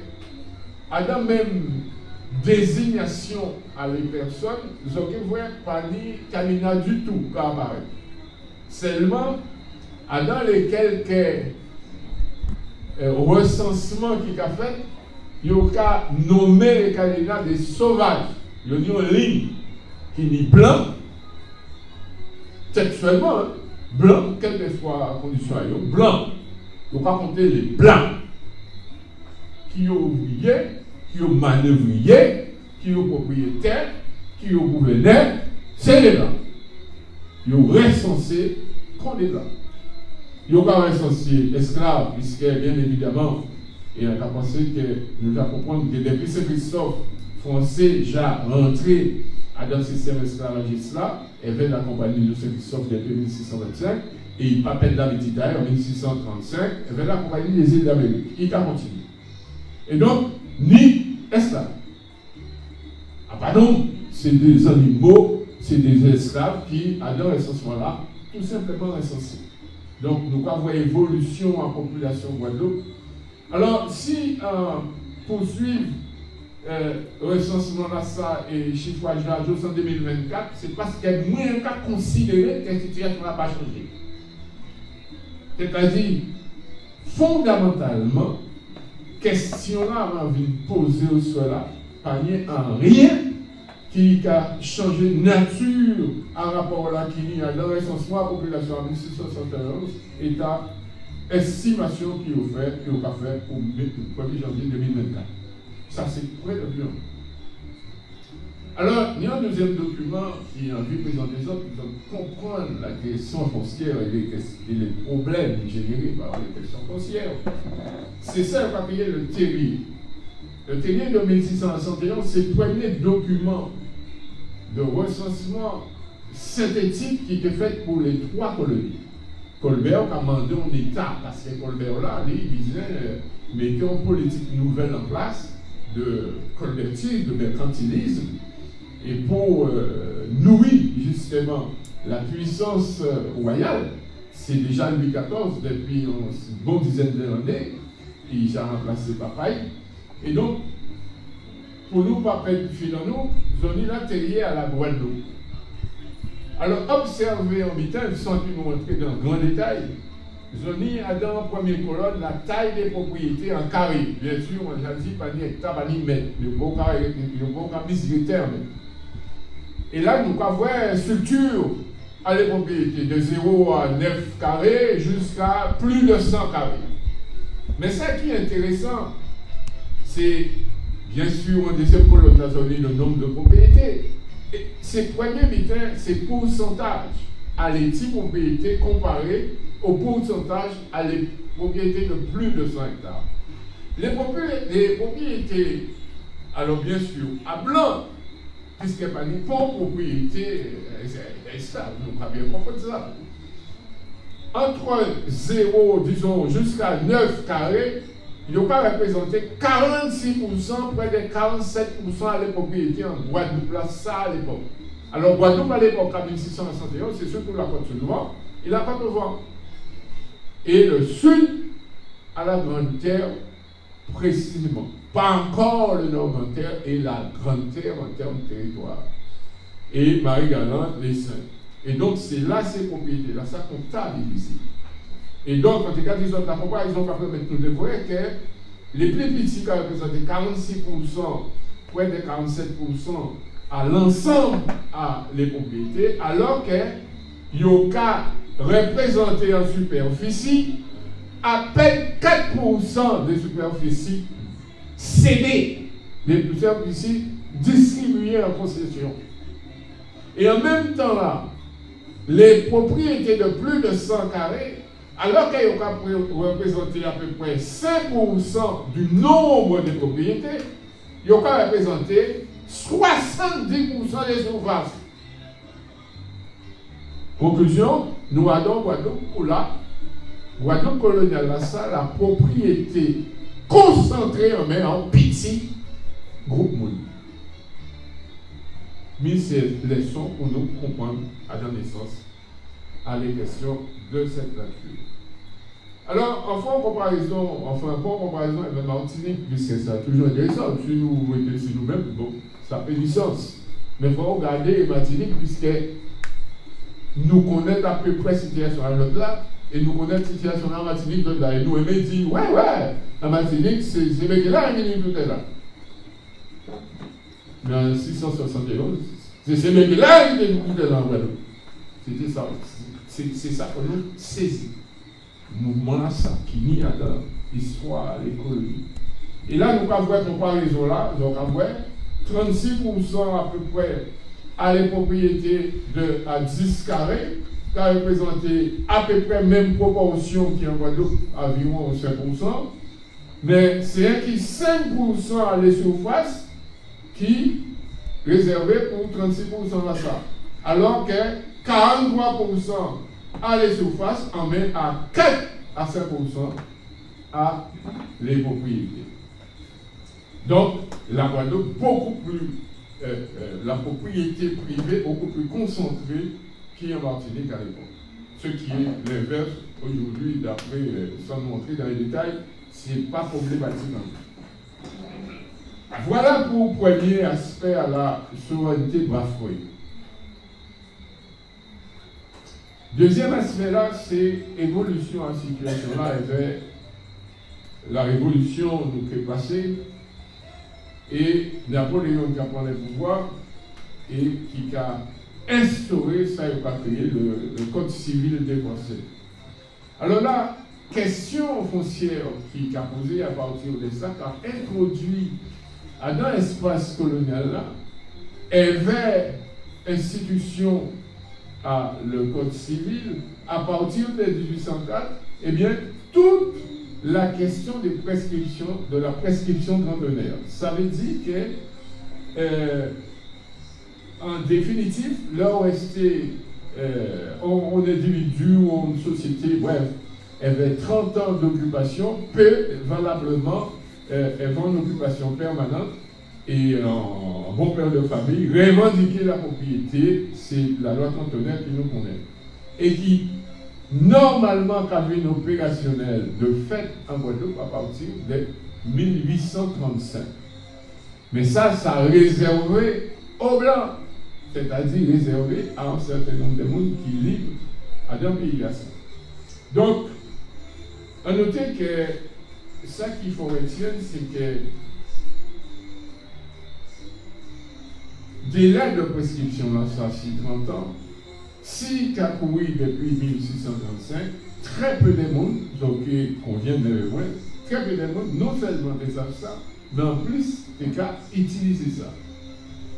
à la même désignation à les personnes, nous n'avons pas ni Kalina du tout qui apparaît. Seulement, dans les quelques recensements qu'il a fait, il a nommé les Kalina des sauvages. Il y a une ligne qui est blanc, textuellement, hein, blanc, quelle que soit la condition, blanc. Il ne faut pas compter les blancs qui ont oublié, qui ont manœuvré, qui ont propriétaire, qui ont gouverneur, c'est les blancs. Ils ont recensé qu'on est blancs. Ils n'ont pas recensé esclaves, puisque bien évidemment, et on a pensé que nous allons comprendre que depuis Saint-Christophe, français déjà rentré dans le système esclavagiste là, et vers la compagnie de Saint-Christophe depuis 1625, et il appelle la Méditerranée en 1635, et vers la compagnie des îles d'Amérique. Il a continué. Et donc, ni esclaves. Ah pardon, c'est des animaux, c'est des esclaves qui, à leur recensement-là, tout simplement recensés. Donc, nous avons une évolution en population Guadeloupe. Alors, si poursuivre recensement-là, ça et chiffrage là, jusqu'en 2024, c'est parce qu'il y a moins qu'à considérer que la situation n'a pas changé. C'est-à-dire, fondamentalement, question là, on a envie de poser au sol là, pas en rien qui a changé de nature en rapport à la qui a dans le recensement de la population en 1671 et à estimation qu'il a fait pour le 1er janvier 2024. Ça, c'est très bien. Alors, il y a un deuxième document qui a envie de présenter ça pour comprendre la question foncière et les problèmes générés par les questions foncières. C'est ça qu'on appelle le terrier. Le terrier de 1671, c'est le premier document de recensement synthétique qui était fait pour les 3 colonies. Colbert a demandé un État, parce que Colbert là, il disait, mettait une politique nouvelle en place de colbertisme, de mercantilisme, et pour nourrir justement la puissance royale. C'est déjà Louis XIV, depuis une bonne dizaine d'années, il a remplacé Papaye. Et donc, pour nous, Papaye dans nous, Zoni là, terrier à la Guadeloupe. Alors, observez en mitin, sans plus nous rentrer dans le grand détail, Zoni a dans la première colonne la taille des propriétés en carré. Bien sûr, on a dit pas ni hectare, pas ni mètre. Le bon carré, le bon carré, et là, nous avons une structure à les propriétés de 0 à 9 carrés jusqu'à plus de 100 carrés. Mais ce qui est intéressant, c'est bien sûr en deuxième colonne de la zone le nombre de propriétés. Et ces premiers bulletins, c'est pourcentage à les 10 propriétés comparé au pourcentage à les propriétés de plus de 100 hectares. Les propriétés, alors bien sûr, à blanc, puisque pas une propriété stable, nous avons bien compris ça. Entre 0, disons, jusqu'à 9 carrés, il va représenter 46%, près de 47% à les propriétés en Guadeloupe, là, ça à l'époque. Alors, Guadeloupe à l'époque, en 1671, c'est surtout la côte nord et la côte vent. Et le sud à la Grande Terre, précisément. Pas encore le Nord-Grande Terre et la Grande Terre en termes de territoire. Et Marie-Galante, les Saints. Et donc, c'est là ces propriétés-là, ça comptable ici. Et donc, quand ils disent la comparaison, va permettre de voir que les plus petits qui représentent 46%, près de 47% à l'ensemble à les propriétés, alors que Yoka représenté en superficie à peine 4% de superficie cédée, les superficies distribuées en concession. Et en même temps là, les propriétés de plus de 100 carrés, alors qu'elles ont représenté à peu près 5% du nombre de propriétés, ils ont représenté 70% des surfaces. Conclusion, nous avons Guadeloupe pour là, Guadeloupe coloniale, là, ça, la propriété concentrée en main en petit groupe monde. Mais c'est leçon pour nous comprendre à la naissance à les questions de cette nature. Alors, en bon comparaison avec Martinique, puisque ça a toujours intéressant, si nous mettez sur nous-mêmes, bon, ça fait du sens. Mais il faut regarder Martinique, puisque nous connaissons à peu près la situation à l'autre là, et nous connaissons la situation en Martinique de là. Et nous aimons dire, ouais, la Martinique, c'est ce là qui tout est là. Mais en 671, c'est ce là qui tout est là en Guadeloupe. C'était ça. C'est ça que nous saisissons. Mouvement là, ça, qui nie à l'histoire, l'économie. Et là, nous avons une comparaison là, donc avons 36% à peu près à les propriétés à 10 carrés, qui a représenté à peu près même proportion qui en Guadeloupe, environ 5%, mais c'est un qui 5% à les surfaces qui réservé pour 36% à ça. Alors que 43% à les surfaces en met à 4 à 5% à les propriétés. Donc, la Guadeloupe, beaucoup plus, la propriété privée beaucoup plus concentrée qu'en Martinique à l'époque. Ce qui est l'inverse aujourd'hui, d'après, sans montrer dans les détails, ce n'est pas problématique. Voilà pour le premier aspect à la souveraineté bafouée. Deuxième aspect là, c'est évolution en situation là, et la révolution nous est passée et Napoléon qui a pris le pouvoir, et qui a instauré, ça n'a pas créé le Code civil des Français. Alors là, question foncière qui a posée à partir de ça, qui a introduit dans l'espace colonial là, et vers institution à le Code civil, à partir de 1804, eh bien, toute la question des prescriptions, de la prescription trentenaire. Ça veut dire que, en définitive, là où on individu ou une société, bref, avait 30 ans d'occupation, peut valablement avoir une occupation permanente et en bon père de famille, revendiquer la propriété, c'est la loi trentenaire qui nous connaît. Et qui, normalement, avait une opérationnelle de fait en Guadeloupe à partir de 1835. Mais ça a réservé aux Blancs, c'est-à-dire réservé à un certain nombre de monde qui libre à d'un pays là. Donc, à noter que ça qu'il faut retenir, c'est que délai de prescription, là, ça, c'est 30 ans. Si tu as couru depuis 1635, très peu de monde, donc qu'on vient de loin, très peu de monde, non seulement ils savent ça, mais en plus, tu as utilisé ça.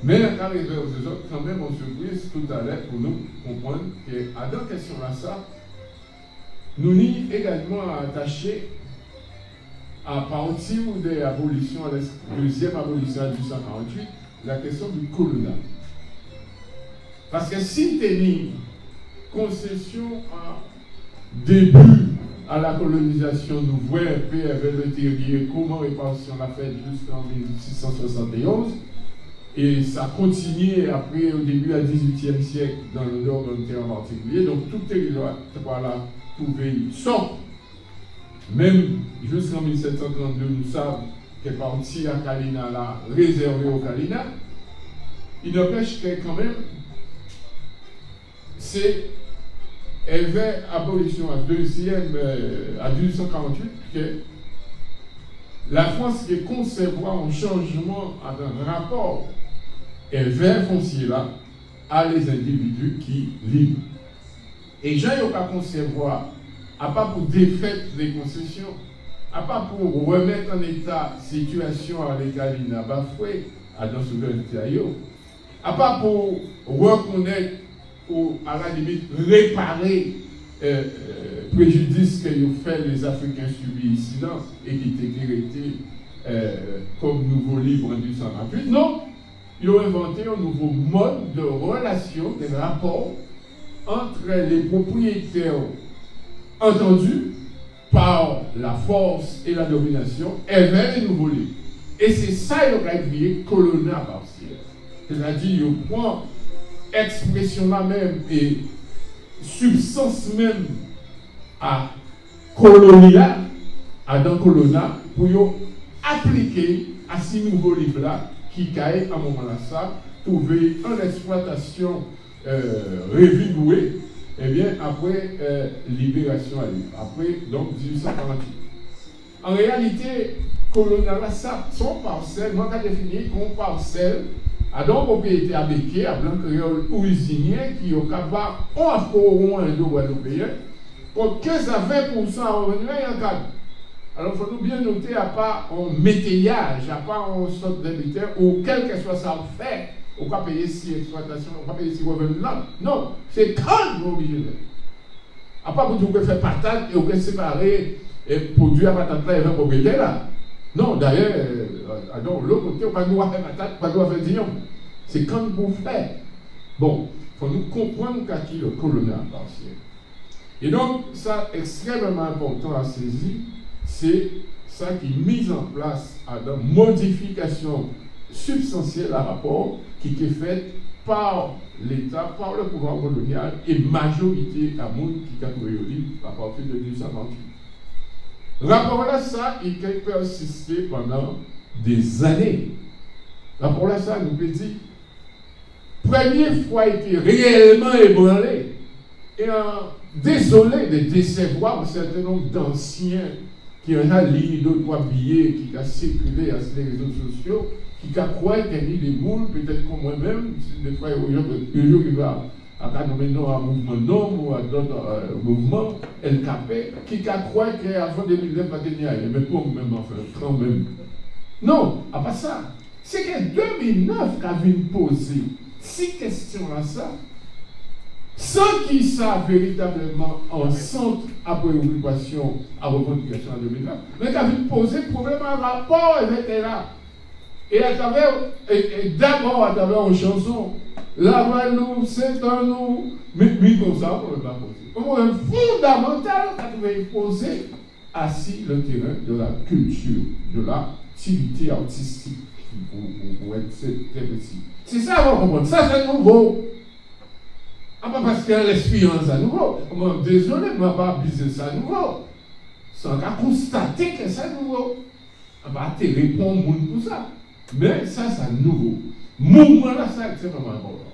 Mais quand les autres, quand même, on se brise tout à l'heure pour nous comprendre qu'à dans question là, ça, nous n'y également attachés à partir de l'abolition, à la deuxième abolition en 1848, la question du colonat. Parce que si tu as mis concession à début à la colonisation, nous voyons un peu avec le terrier comment répartition l'a fait jusqu'en 1671, et ça continue après au début du XVIIIe siècle dans le nord de terre en particulier. Donc tout territoire là trouvé sort. Même jusqu'en 1732, nous savons que partie à Kalina là réservé au Kalina. Il n'empêche que quand même c'est vers abolition à 1848 que la France qui concevoir un changement à un rapport et vers foncier là à les individus qui livrent. Et j'ai pas concevoir à pas pour défaite des concessions, à pas pour remettre en état situation à l'égal bafoué à la souveraineté à pas pour reconnaître ou à la limite réparer préjudice que fait les Africains subis ici là et qui étaient hérité comme nouveau livre en 1828. Non, ils ont inventé un nouveau mode de relation, de rapport entre les propriétaires entendus par la force et la domination et vers les nouveaux livres. Et c'est ça qu'ils ont créé colonat partiel. C'est-à-dire qu'ils prennent expression là même et substance même à colonial, à dans colonna, pour appliquer à ces nouveaux livres là qui caillent à un moment là ça, trouver une exploitation révigouée, et bien après libération à lui, après donc 1848. En réalité, colonial là ça, son parcelle, moi j'ai défini comme parcelle à donc propriété à Béquet, à blanc créole ou usinien qui au capable ou afro-ou indo-guadeloupéen pour 15 à 20% à revenir en cadre. Alors il faut nous bien noter à part en métayage, à part en sorte d'habiteur ou quel que soit ça fait, on va payer si exploitation, on va payer si revenu là. Non, c'est quand vous obligez. À part vous pouvez faire patate et vous pouvez séparer et produire à patate là et 20 propriétaires là. Non, d'ailleurs, l'autre côté, on va nous faire patate, on va nous faire dignon. C'est quand vous faites. Bon, il faut nous comprendre qu'à qui le colonat partiel. Et donc, ça, extrêmement important à saisir, c'est ça qui est mis en place à la modification substantielle à rapport qui est faite par l'État, par le pouvoir colonial et majorité à monde qui a trouvé au livre à partir de 1828. Rapport là, ça, il a persisté pendant des années. Rapport là, ça, nous peut dire, première fois, il était réellement ébranlé et désolé de décevoir un certain nombre d'anciens qui ont lié 2-3 billets qui ont circulé sur les réseaux sociaux, qui a croire qu'il y a des moules, peut-être comme moi-même, des fois, il y va à nommer non à mouvement non ou à d'autres mouvements, LKP, qui a croire qu'avant 2009, pas tenir, mais pour même, enfin, quand même. Non, à part ça. C'est que 2009 qu'a vu poser 6 questions à ça, sans qu'ils savent véritablement en centre à préoccupation, à revendication en 2009, mais qu'a vu poser problème en rapport avec elle là. Et à travers, et d'abord à travers une chanson, lavons-nous, c'est-en-nous, mais comme ça, on ne peut pas poser. Un problème fondamental qu'a trouvé poser assis le terrain de la culture, de l'activité artistique. Pour être très précis. C'est ça, on va comprendre. Ça, c'est nouveau. Ah, pas parce qu'elle l'expérience à nouveau. Moi, désolé, je ne vais pas abuser ça à nouveau. Sans qu'à constater que c'est nouveau. On va te répondre pour ça. Mais ça, c'est nouveau. Mouvement là, c'est extrêmement important.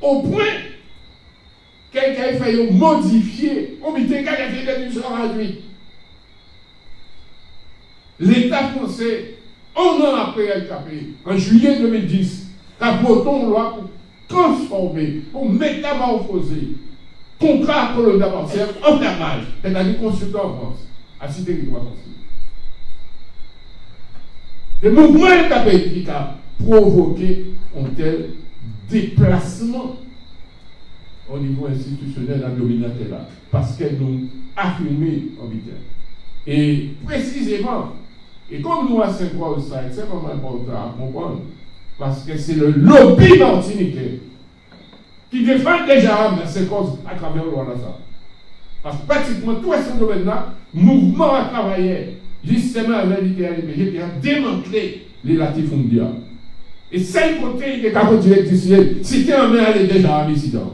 Au point, quelqu'un fait modifier, on dit qu'il y a des émissions réduites. L'État français, un an après LKP, en juillet 2010, a voté une loi pour transformer, pour métamorphoser contrat colonial en fermage, c'est-à-dire consultant en France, à ce territoire français. Le mouvement LKP qui a provoqué un tel déplacement au niveau institutionnel à dominateur là, parce qu'elle nous a affirmé en vitesse. Et précisément, et comme nous à Saint-Croix, ça c'est extrêmement important à comprendre, parce que c'est le lobby martiniquais qui défend déjà ces causes à travers le ça. Parce que pratiquement tout ce domaine-là, mouvement à travailler, justement avec l'ITLMG qui a démantelé les latifondia. Et 5 côtés des carreaux d'électricité, si tu es en main, elle est déjà en incident.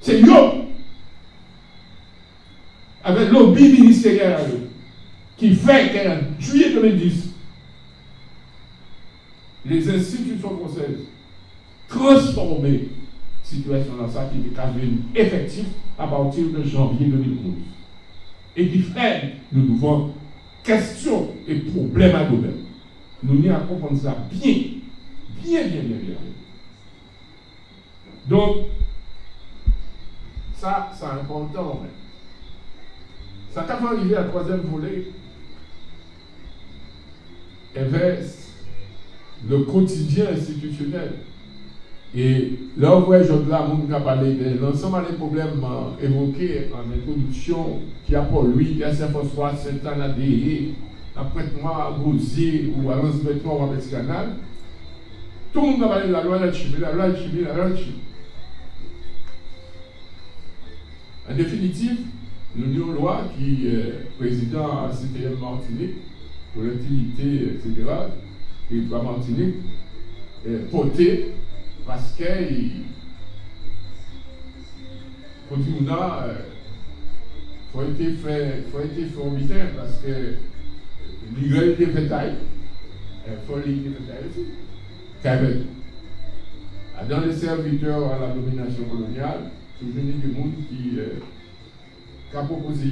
C'est yo! Avec le lobby ministériel qui fait qu'en juillet 2010, les institutions françaises transformées situation dans ça qui est devenu effectif à partir de janvier 2011. Et qui fait, nous devons questions et problèmes à nous-mêmes. Nous n'y à comprendre ça bien. Donc, ça, c'est important. Ça, quand on arrive à la 3e volet, inverse le quotidien institutionnel. Et là, on voit, je vais parler de l'ensemble des problèmes évoqués en introduction, qui a pour lui, qui a Saint-François, Saint-Anadé, après-moi, à Gosier ou à Lens-Béton ou à Petit-Canal. Tout le monde va parler de la loi de Chimie. En définitive, nous avons une loi qui est président à CTM Martinique, pour l'intimité, etc., et pour Martinique, portée parce que pour tout le monde, faut être fait au mitin parce que l'égalité fait taille, il faut l'égalité fait taille aussi. Qu'avec dans les serviteurs à la domination coloniale, toujours des gens qui a proposé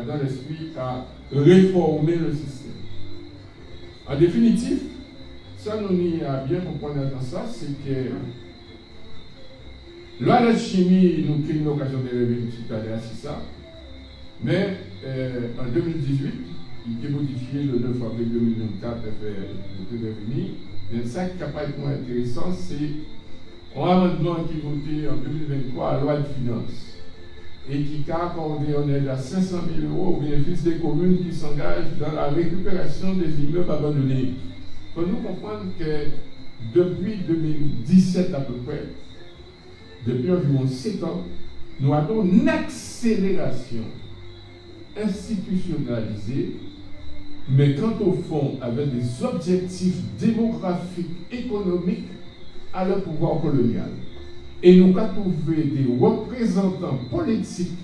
dans l'esprit à réformer le système. En définitive, ça nous y a bien compris dans ça, c'est que la chimie nous crée une occasion de rêver tout à l'heure sur ça, mais en 2018, il est modifié le 9 avril 2024, le prévenir. Et ça qui est capable intéressant, c'est un amendement qui est voté en 2023 à la loi de finances et qui a accordé en aide à 500 000 € au bénéfice des communes qui s'engagent dans la récupération des immeubles abandonnés. Il faut nous comprendre que depuis 2017 à peu près, depuis environ 7 ans, nous avons une accélération institutionnalisée, mais quant au fond, avec des objectifs démographiques, économiques à le pouvoir colonial. Et nous avons trouvé des représentants politiques,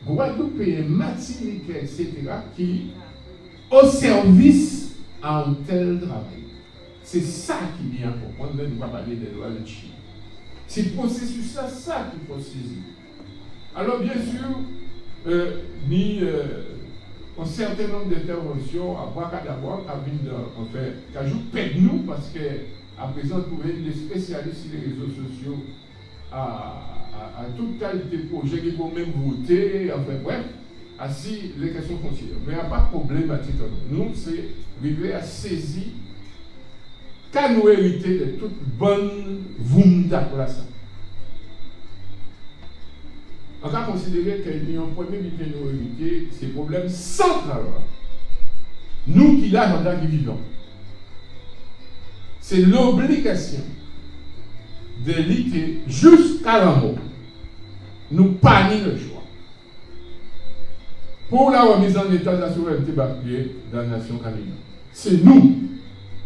guadeloupéens, martiniquais, etc., qui, au service à un tel travail. C'est ça qui vient pour comprendre, mais nous ne pas parler des lois de Chine. C'est le processus-là, ça qu'il faut saisir. Alors, bien sûr, un certain nombre d'interventions à Bracadabois, à Vindor, en fait, qui ajoutent peut-être nous, parce qu'à présent, trouver des spécialistes sur les réseaux sociaux à toute qualité de projet qui vont même voter, enfin bref, ainsi les questions foncières. Mais il n'y a pas de problématique. Nous, c'est arriver à saisir qu'à nous hériter de toute bonne voumda là. On va considérer qu'il y a un premier but de nous hériter, c'est problème central. Nous qui l'avons qui vivons. C'est l'obligation de lutter jusqu'à la mort. Nous pas ni le choix. Pour la remise en état de la souveraineté baptisée dans la nation canadienne. C'est nous.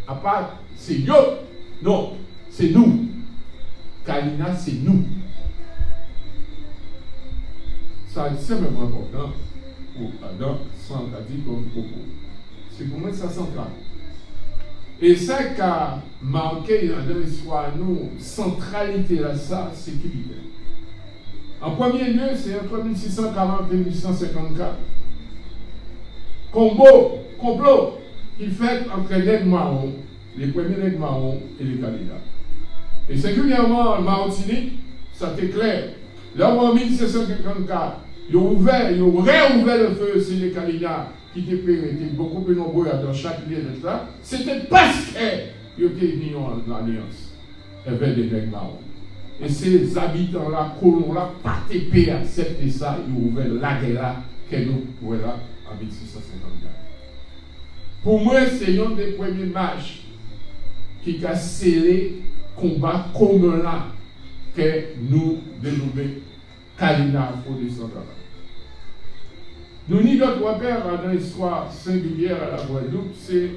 À part, c'est yo. Non, c'est nous. Kalina, c'est nous. Ça, c'est vraiment important pour Adam, sans dire comme propos. C'est pour moi ça central. Et ça qui a marqué dans l'histoire, nous, centralité là, ça, c'est qui vivait. En premier lieu, c'est entre 1640 et 1854. Complot qui fait entre les nègres marrons, les premiers nègres marrons et les candidats. Et singulièrement en Martinique, ça était clair. Là en 1754, ils ont réouvert le feu sur les candidats qui étaient beaucoup plus nombreux dans chaque lieu de ça. C'était parce qu'ils étaient unis en alliance avec les nègres marrons. Et ces habitants-là, colons-là, participent à accepter ça, ils ont ouvert la guerre là, que nous pouvons là en 1654. Pour moi, c'est une des premiers marches qui a scellé le combat commun là que nous dénommons Kalina Afro-Descendants. Nous n'y d'autres repères dans l'histoire singulière à la Guadeloupe, c'est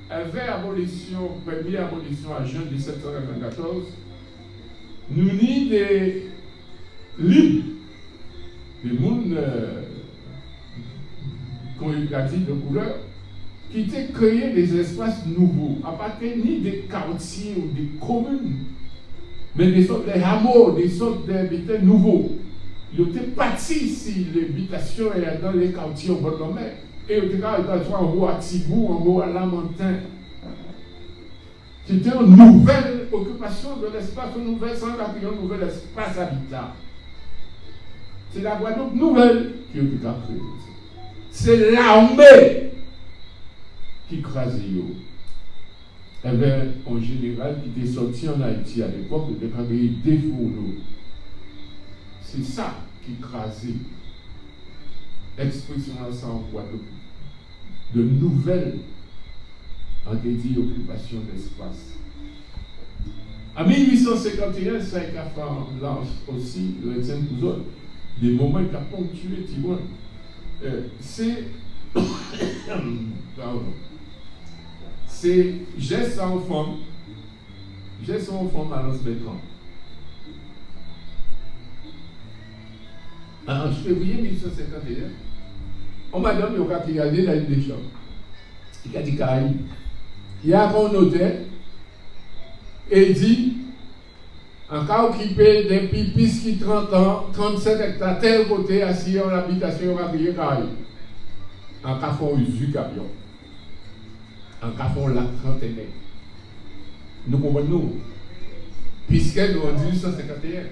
la première abolition à juin 1794. Nous n'y des libres, des mondes conjugatifs de couleur, qui étaient créés des espaces nouveaux, à partir ni des quartiers ou des communes, mais des sortes de hameaux, des sortes d'habitats nouveaux. Ils étaient partis si l'habitation est dans les quartiers au bord de la mer. Et ils étaient en haut à Tibou, en haut à Lamentin. C'était une nouvelle occupation de l'espace, une nouvelle centralisation, un nouvel espace habitat. C'est la Guadeloupe nouvelle qui a été créée. C'est l'armée qui crasait. Il y avait un général qui était sorti en Haïti à l'époque, il était créé des fourneaux. C'est ça qui crasait l'expression en Guadeloupe. De nouvelles occupations d'espace. En 1851, ça a été fait aussi, le Etienne Pouzol, des moments qui ont ponctué Tibouan. C'est geste en forme à Lance-Bertrand. En février 1851, on m'a donné au cas qui a dit la Ligue des Champs. Il a dit Caraïbes. Il y a un notaire et dit en cas occupé depuis plus de 30 ans, 37 hectares, tel côté, assis en habitation, on va payer Caraïbes. En cas font usu camion. En cas font la trentaine. Nous comprenons, puisque nous en 1851.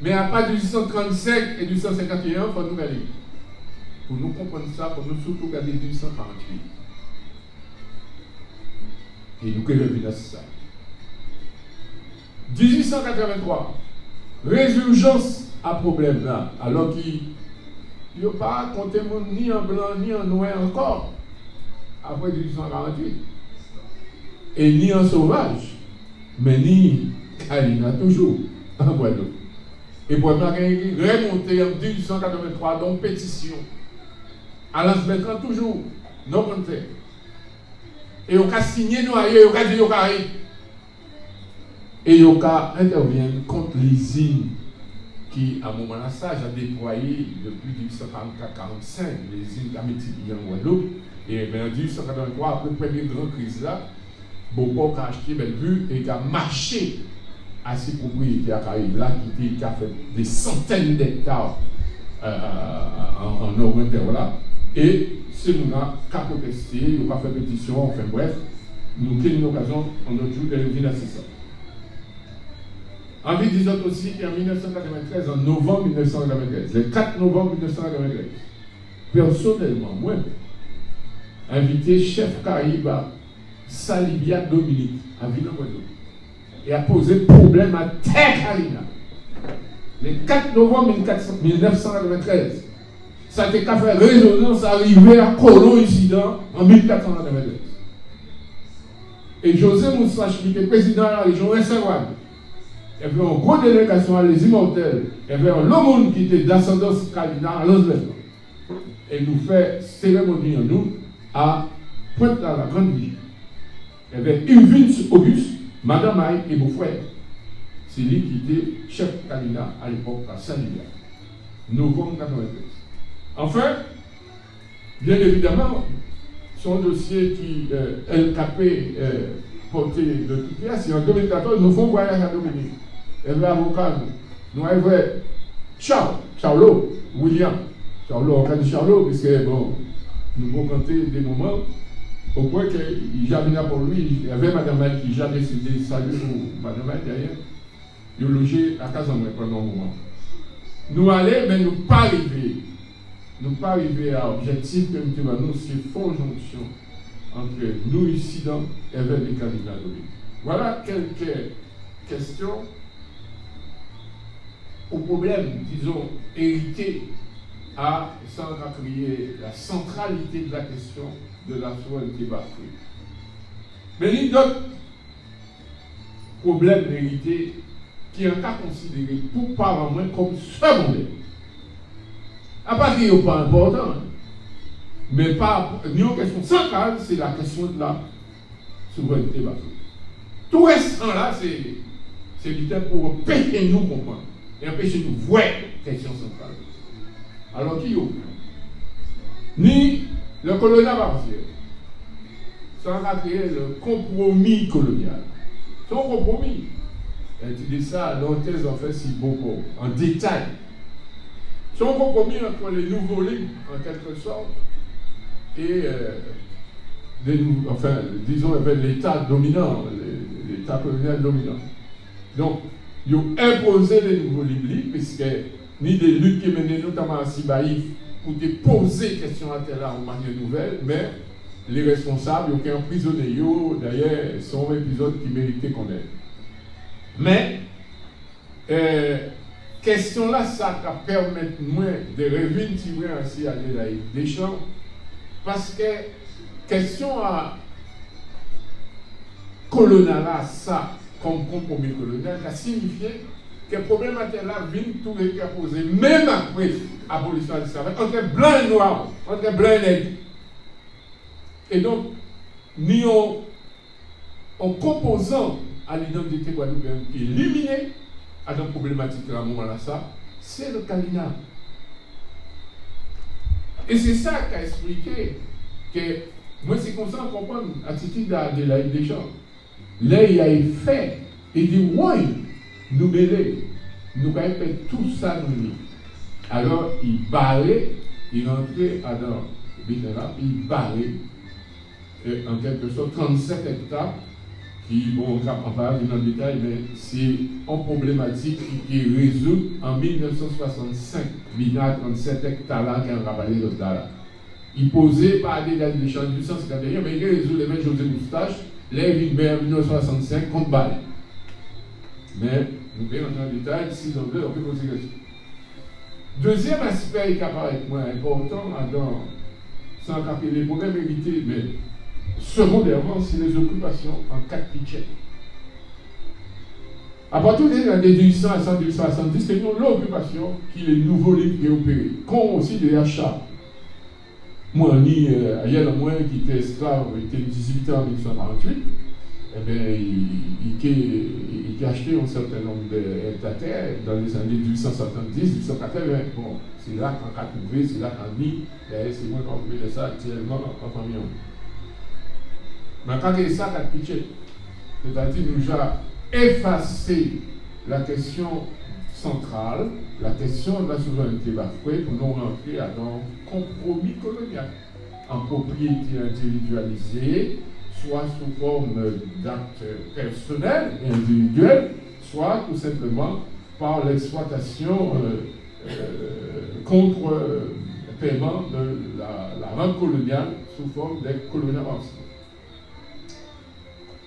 Mais à part de 1835 et 1851, il faut nous regarder. Pour nous comprendre ça, il faut nous surtout regarder 1848. Et nous revenons à ça. 1883, résurgence à problème là, alors qu'il n'y a pas compté ni en blanc ni en noir encore, après 1848. Et ni en sauvage, mais ni Kalina toujours, en Guadeloupe. Et pour remonter en 1883 dans une pétition, à Lance-Bertrand toujours, non contraire. Et on a signé noyé, on a dit qu'on a dit. Et on a intervenu contre l'usine qui, à un moment là, ça, a déployé depuis 1844-45 l'usine d'Améthylie en Guadeloupe. Et en 1883, après la première grande crise là, Beauport a acheté Bellevue et a marché à ses propriétés à Caraïbes là, qui a fait des centaines d'hectares en Nord-Ouest là. Et si nous avons qu'à protester, nous avons fait pétition, enfin bref, nous avons une occasion, on a toujours venir assister. Envie de dire aussi qu'en 1993, en novembre 1993, le 4 novembre 1993, personnellement, moi, invité chef Caraïbe Salibia Dominique à Villeneuve et a posé problème à Terre Carina. Le 4 novembre 1993, ça a été qu'à faire résonance arrivé à Colon incident en 1493. Et José Moussache, qui était président de la région Ouest-Ouad, il y avait une grosse délégation à les Immortels, il y avait un homme qui était d'ascendance Carina à Los-Angeles. Et nous fait cérémonie en nous à Pointe à la Grande Ville. Il y avait Yvins Auguste, Madame Aïe et mon frère. C'est lui qui était chef Carina à l'époque à Saint-Livia. Novembre 1993. Enfin, bien évidemment, son dossier qui LKP porté de toute pièce, c'est en 2014, nous faisons voyage à Dominique. Il y avait avocat, nous avons Charlot, William. Charlot, on dit Charlot, parce que bon, nous avons compté des moments au point qu'il jamais pour lui, il y avait Madame Maï qui jamais décidé de saluer pour Madame Maï derrière. Il a logé à Casamoué pendant un moment. Nous allons, mais nous pas arriver. Nous pas arriver à l'objectif que nous avons, c'est conjonction entre nous ici et vers les candidats. Voilà quelques questions au problème, disons, hérité à sans crier la centralité de la question de la souveraineté bafouée. Mais il y a d'autres problèmes hérités qui sont considérés pour parents moins comme secondaires. À part qu'ils ne sont pas importants, mais pas une question centrale, c'est la question de la souveraineté bafouée. Tout restant là, c'est peut-être pour empêcher nous comprendre et empêcher nous voir la question centrale. Alors qui est ni le colonial partiel, ça a créé le compromis colonial. C'est un compromis. Et dit ça dans tes affaires si beaucoup, en détail. C'est un compromis entre les nouveaux livres, en quelque sorte, et disons avec l'État dominant, l'État colonial dominant. Donc, ils ont imposé les nouveaux livres, puisque ni des luttes qui menaient notamment à Sibaïf pour te poser question à tel en manière nouvelle, mais les responsables, aucun prisonnier, d'ailleurs, sont un épisode qui méritait qu'on ait. Mais, question là, ça va permettre moins de revenir ainsi à des champs, parce que question à colonial, ça, comme compromis colonial, ça signifie que le problème à tel là vient tout récaposer, même après l'abolition de l'esclavage, entre blanc et noir, entre blanc et nègre. Et donc, nous, en composant à l'identité guadeloupéenne qui est éliminée à notre problématique à un moment là, ça, c'est le Carina. Et c'est ça qui a expliqué que, moi, c'est comme ça qu'on comprend l'attitude de la Deschamps. Là, il a fait, il dit, oui, nous mêler, nous avons fait tout ça, nous. Alors, il barrait, il rentrait à dans Bitera, il barrait, en quelque sorte, 37 hectares, qui, bon, on va pas aller dans le détail, mais c'est une problématique qui est résolue en 1965. Il y a 37 hectares là qui ont ravalé l'autre là. Il posait par des dates de champs de 1851, mais il a résolu les mêmes José Moustache, les Vilbert en 1965 contre Balle. Mais, nous verrons dans le détail, si l'on veut, on peut poser la question. Deuxième aspect qui apparaît moins important, sans capter les problèmes hérités, mais secondairement, c'est les occupations en 4 pitchets. À partir des années 1800 à 1870, c'est une l'occupation qui est le nouveau livre qui est opéré, comme aussi des achats. Moi, il y a moins qui était esclave, il était 18 ans en 1948, eh bien, il a acheté un certain nombre d'hectares dans les années 1870, 1880. Bon, c'est là qu'on a trouvé, c'est là qu'on dit, c'est moi qui ai trouvé ça actuellement en famille. Mais quand il y a ça, il pitché. C'est-à-dire nous a effacé la question centrale, la question de la souveraineté bafouée pour nous rentrer à un compromis colonial en propriété individualisée, soit sous forme d'actes personnels et individuels, soit tout simplement par l'exploitation contre paiement de la rente coloniale sous forme d'aide coloniale.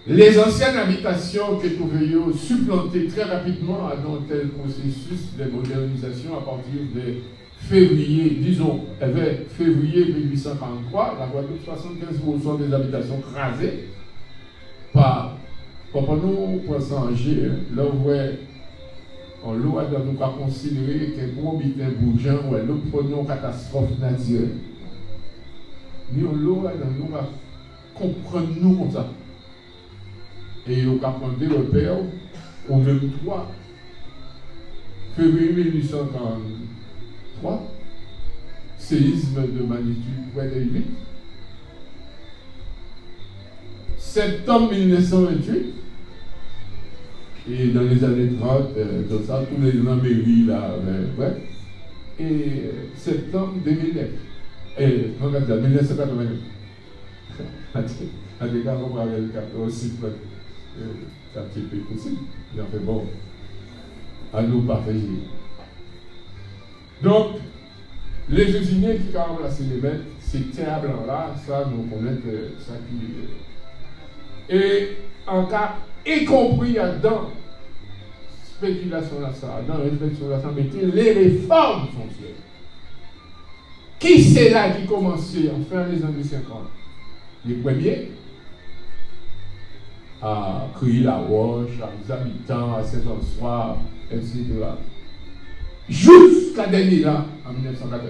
Les anciennes habitations que nous veillons supplanter très rapidement à un tel processus de modernisation à partir de février, disons, février 1843, la Guadeloupe, 75% des habitations crasées par nous, pour s'engager, là où on doit nous considérer qu'un gros bitin bougeant ou l'autre prenons catastrophe naturelle. Nous, nous va comprendre nous comme ça. Et on va prendre des repères au même 3 février 1843, séisme de magnitude près de 8. Septembre 1928, et dans les années 30, tout ça, tous les mairies là, ouais. Et septembre 2009, et 1989. À des gars, on va aller aussi, c'est un petit peu possible. Il en fait bon, à nous partager. Donc, les usiniers qui ont remplacé les bêtes, ces terres blancs-là, ça, nous connaissons ça qui. Et en cas, y compris dans spéculation là, ça, dans réflexion là, ça, mettez les réformes foncières. Qui c'est là qui commençait en fin des années 50? Les premiers à créer la roche, à habitants, à Saint-François, etc. Jusqu'à dernier là, en 1980.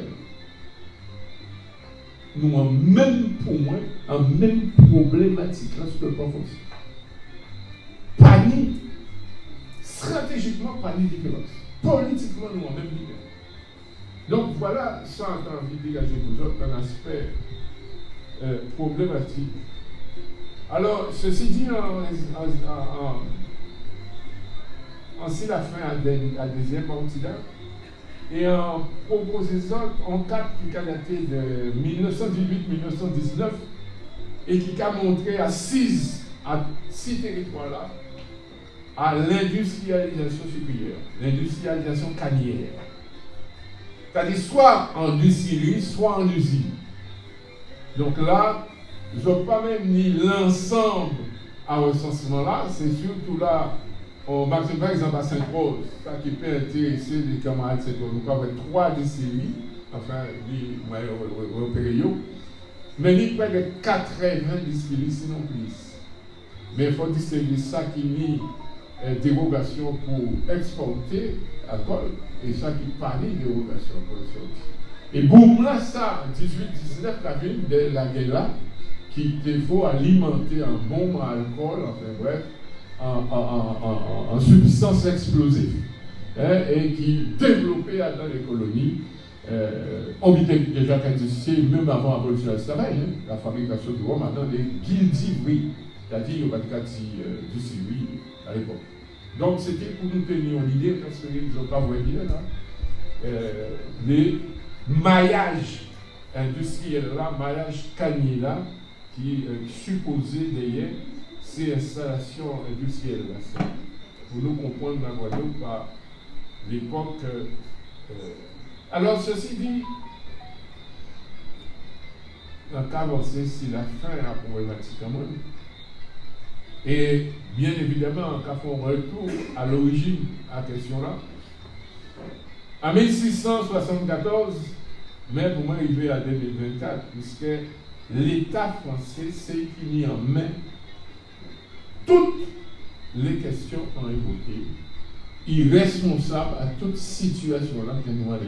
Nous avons même point, en même problématique là sur le plan foncier. Panique, stratégiquement, panique différence. Politiquement, nous avons même différence. Donc voilà, ça en envie de dégager pour autres un aspect problématique. Alors, ceci dit, ainsi la fin à deuxième continent, et en proposant en cadre qui a daté de 1918-1919 et qui a montré à six territoires là, à l'industrialisation supérieure, l'industrialisation cannière. C'est-à-dire soit en distillerie, soit en usine. Donc là, je n'ai pas même mis l'ensemble à recensement là, c'est surtout là, par exemple à Sainte-Rose, ça qui peut intéresser les camarades de Sainte-Rose. Nous avons 3 distilleries, enfin, mais il y a près de 80 distilleries, sinon plus. Mais il faut distinguer ça qui mis dérogation pour exporter alcool et ça qui parlait de dérogation pour exporter. Et boum, là, ça, 18-19, la ville de la guerre là, qui faut alimenter un bon alcool, enfin bref, en substance explosive, et qui développait dans les colonies, on était déjà qualifié, même avant l'abolition de l'esclavage, la fabrication de rhum dans des guildiveries, c'est-à-dire il n'y a pas de distillerie à l'époque. Donc c'était pour nous tenir en idée, parce qu'ils n'ont pas vu bien là, les maillages industriels là, maillages canniers là, qui supposait derrière ces installations industrielles là. Pour nous comprendre la Guadeloupe à l'époque. Alors, ceci dit, dans le cas avancé, c'est la fin de la problématique en monde. Et bien évidemment, quand on retourne à l'origine à la question là, en 1674, mais pour moi, arrivé à 2024, puisque l'État français s'est mis en main toutes les questions ont évoquées. Il est responsable à toute situation là que nous avons.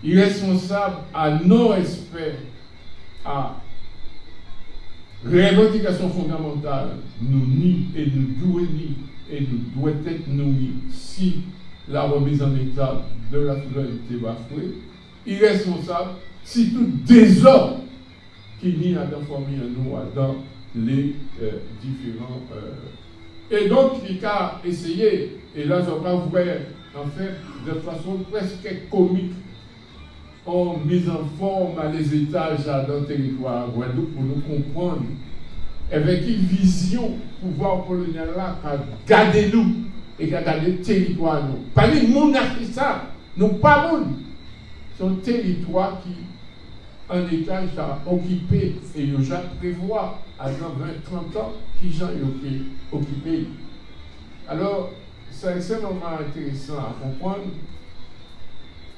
Il est responsable à non-respect, à revendications fondamentales, nous ni et nous devons ni et nous devons être nous si la remise en état de la souveraineté bafouée. Il est responsable si tout désordre qui nie à d'informer à nous dans les différents Et donc, il a essayé, et là, je vais vous voir, en fait, de façon presque comique, ont mis en forme à les étages dans le territoire Guadeloupe pour nous comprendre avec une vision pouvoir colonial là qui a gardé nous et qui a gardé le territoire nous. Pas les gens qui ça, nous pas monde. C'est un territoire qui un étage a occupé et il a prévoit à 20-30 ans qui j'ai occupé. Alors, c'est extrêmement intéressant à comprendre.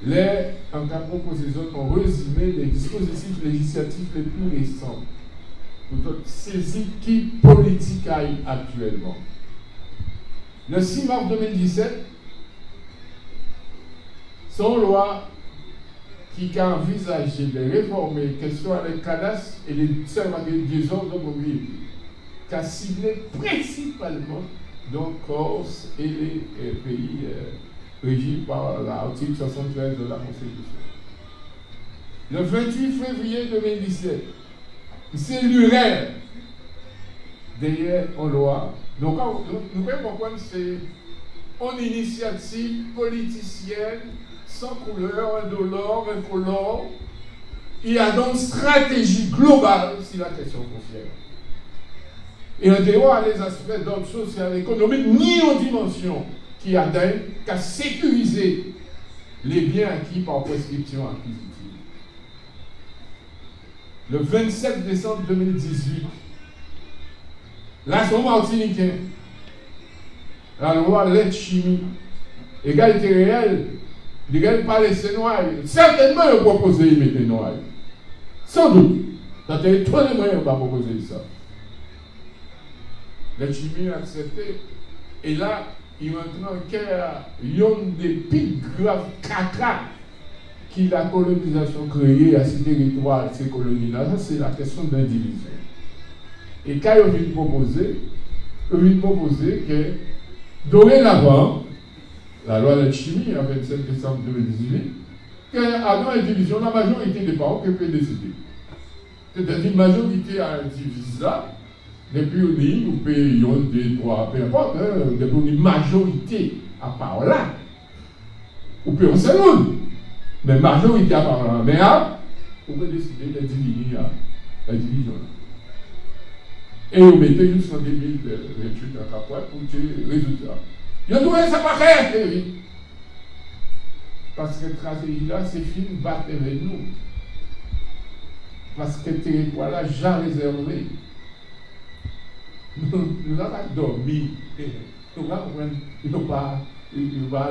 En cas de proposition, on résumé les dispositifs législatifs les plus récents pour saisir qui politique aille actuellement. Le 6 mars 2017, son loi qui a envisagé de réformer que ce soit les cadastres et les services des ordres de mobilité, qui a ciblé principalement donc Corse et les pays régis par l'article 73 de la Constitution. Le 28 février 2017, c'est l'URL derrière en loi. Donc, nous pouvons comprendre que c'est une initiative politicienne sans couleur, indolore, incolore. Il y a donc une stratégie globale sur la question foncière. Et en dehors des aspects d'ordre social et économique, ni en dimension qui atteignent qu'à sécuriser les biens acquis par prescription acquisitive. Le 27 décembre 2018, l'Assemblée martiniquaine, la loi Letchimy, égalité réelle, l'égalité pas laisser noyer. Certainement, ils ont proposé de mettre noyer. Sans doute. Ça a été tous les moyens pour proposer ça. Letchimy a accepté. Et là, il maintenant qu'il y a une des plus graves caca qui la colonisation créée à ces territoires, ces colonies-là, c'est la question d'indivision. Et quand ils viennent proposer que dorénavant, la loi de Letchimy, en 27 décembre 2018, qu'avant l'indivision, la majorité des parents qui peut décider. C'est-à-dire la majorité a divise là, depuis on dit, nous payons des droits, peu importe, depuis on dit majorité à part là, ou payons c'est l'autre. Mais majorité à part là, mais on peut décider de diviser la division. Et on mettait juste en 2028 en capote pour le résultat. Il y a trouvé ça pas clair, parce que la stratégie là, c'est fini de battre avec nous. Parce que le territoire là, j'ai réservé. Nous n'avons pas dormi. Nous n'avons pas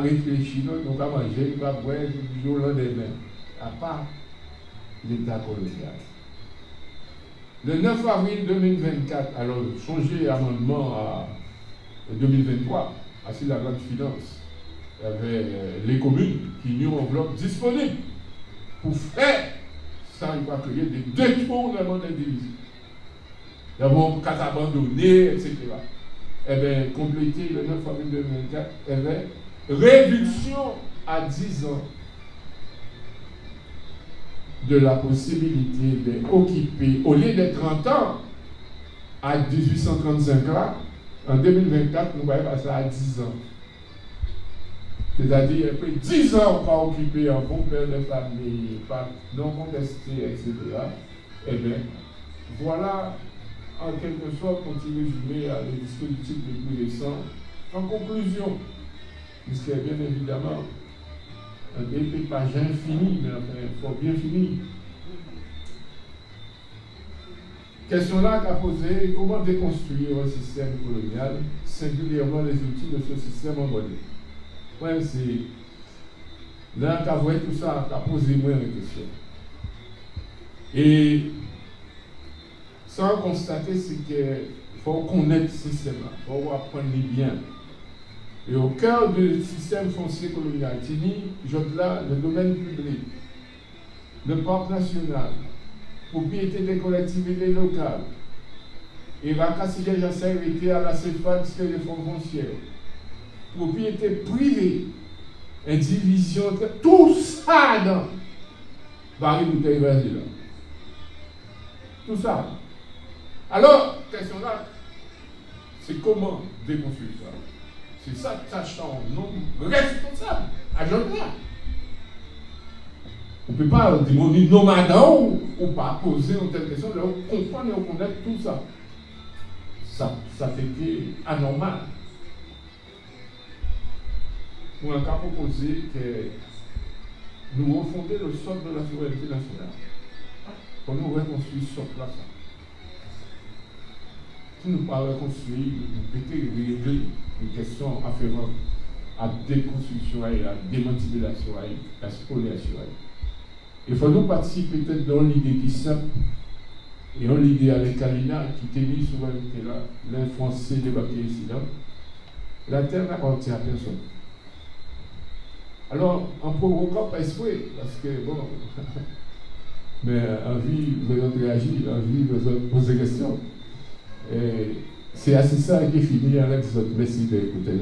réfléchi, nous n'avons pas mangé, nous n'avons pas boire du jour au lendemain. À part l'État colonial. Le 9 avril 2024, alors changé amendement à 2023, à la loi de finances, il y avait les communes qui n'ont une enveloppe disponible pour faire ça, il va créer des détournements d'individus. Nous avons qu'à abandonner, etc. Eh bien, compléter le 9 avril 2024, eh bien, réduction à 10 ans de la possibilité d'occuper, au lieu de 30 ans, à 1835 là, en 2024, nous allons passer à 10 ans. C'est-à-dire, après 10 ans, on va occuper un bon père de famille, pas non contesté, etc. Eh bien, voilà, en quelque sorte, pour résumer les dispositifs les plus récents. En conclusion, puisque bien évidemment, un dépépage infini, mais enfin, il faut bien finir. Question là qu'a posé, comment déconstruire un système colonial, singulièrement les outils de ce système en modèle. Ouais, c'est là qu'a vu tout ça, qu'a posé moi une question. Et sans constater, c'est qu'il faut connaître ce système-là, il faut apprendre les biens. Et au cœur du système foncier colonial, là, le domaine public, le parc national, propriété des collectivités locales, et la cassière été à la CFA, c'est les fonds fonciers, propriété privée, indivision, tout ça dans Barry Bouteille là. Tout ça. Alors, question là, c'est comment déconstruire ça. C'est ça tâche non responsable, à Jean-Pierre. On ne peut pas demander nomadant ou pas poser une telle question, là, on comprend et on connaît tout ça. Ça fait que anormal. Nous avons proposé que nous refonder le socle de la souveraineté nationale. Pour nous reconstruire ce socle-là. Si nous ne pas reconstruire, nous peut-être régler une question afférente à la déconstruction, à la démanipulation, à la spoliation. Il faut nous participer peut-être dans l'idée qui est simple, et dans l'idée avec Kalina qui tenait souveraineté là, l'influencer des papiers ici là. La terre n'appartient à personne. Alors, en provoquant pas esprit, parce que bon, mais envie, vous avez réagi, envie, vous avez posé des questions. Et c'est assez ça qui finit avec cette merci d'écouter.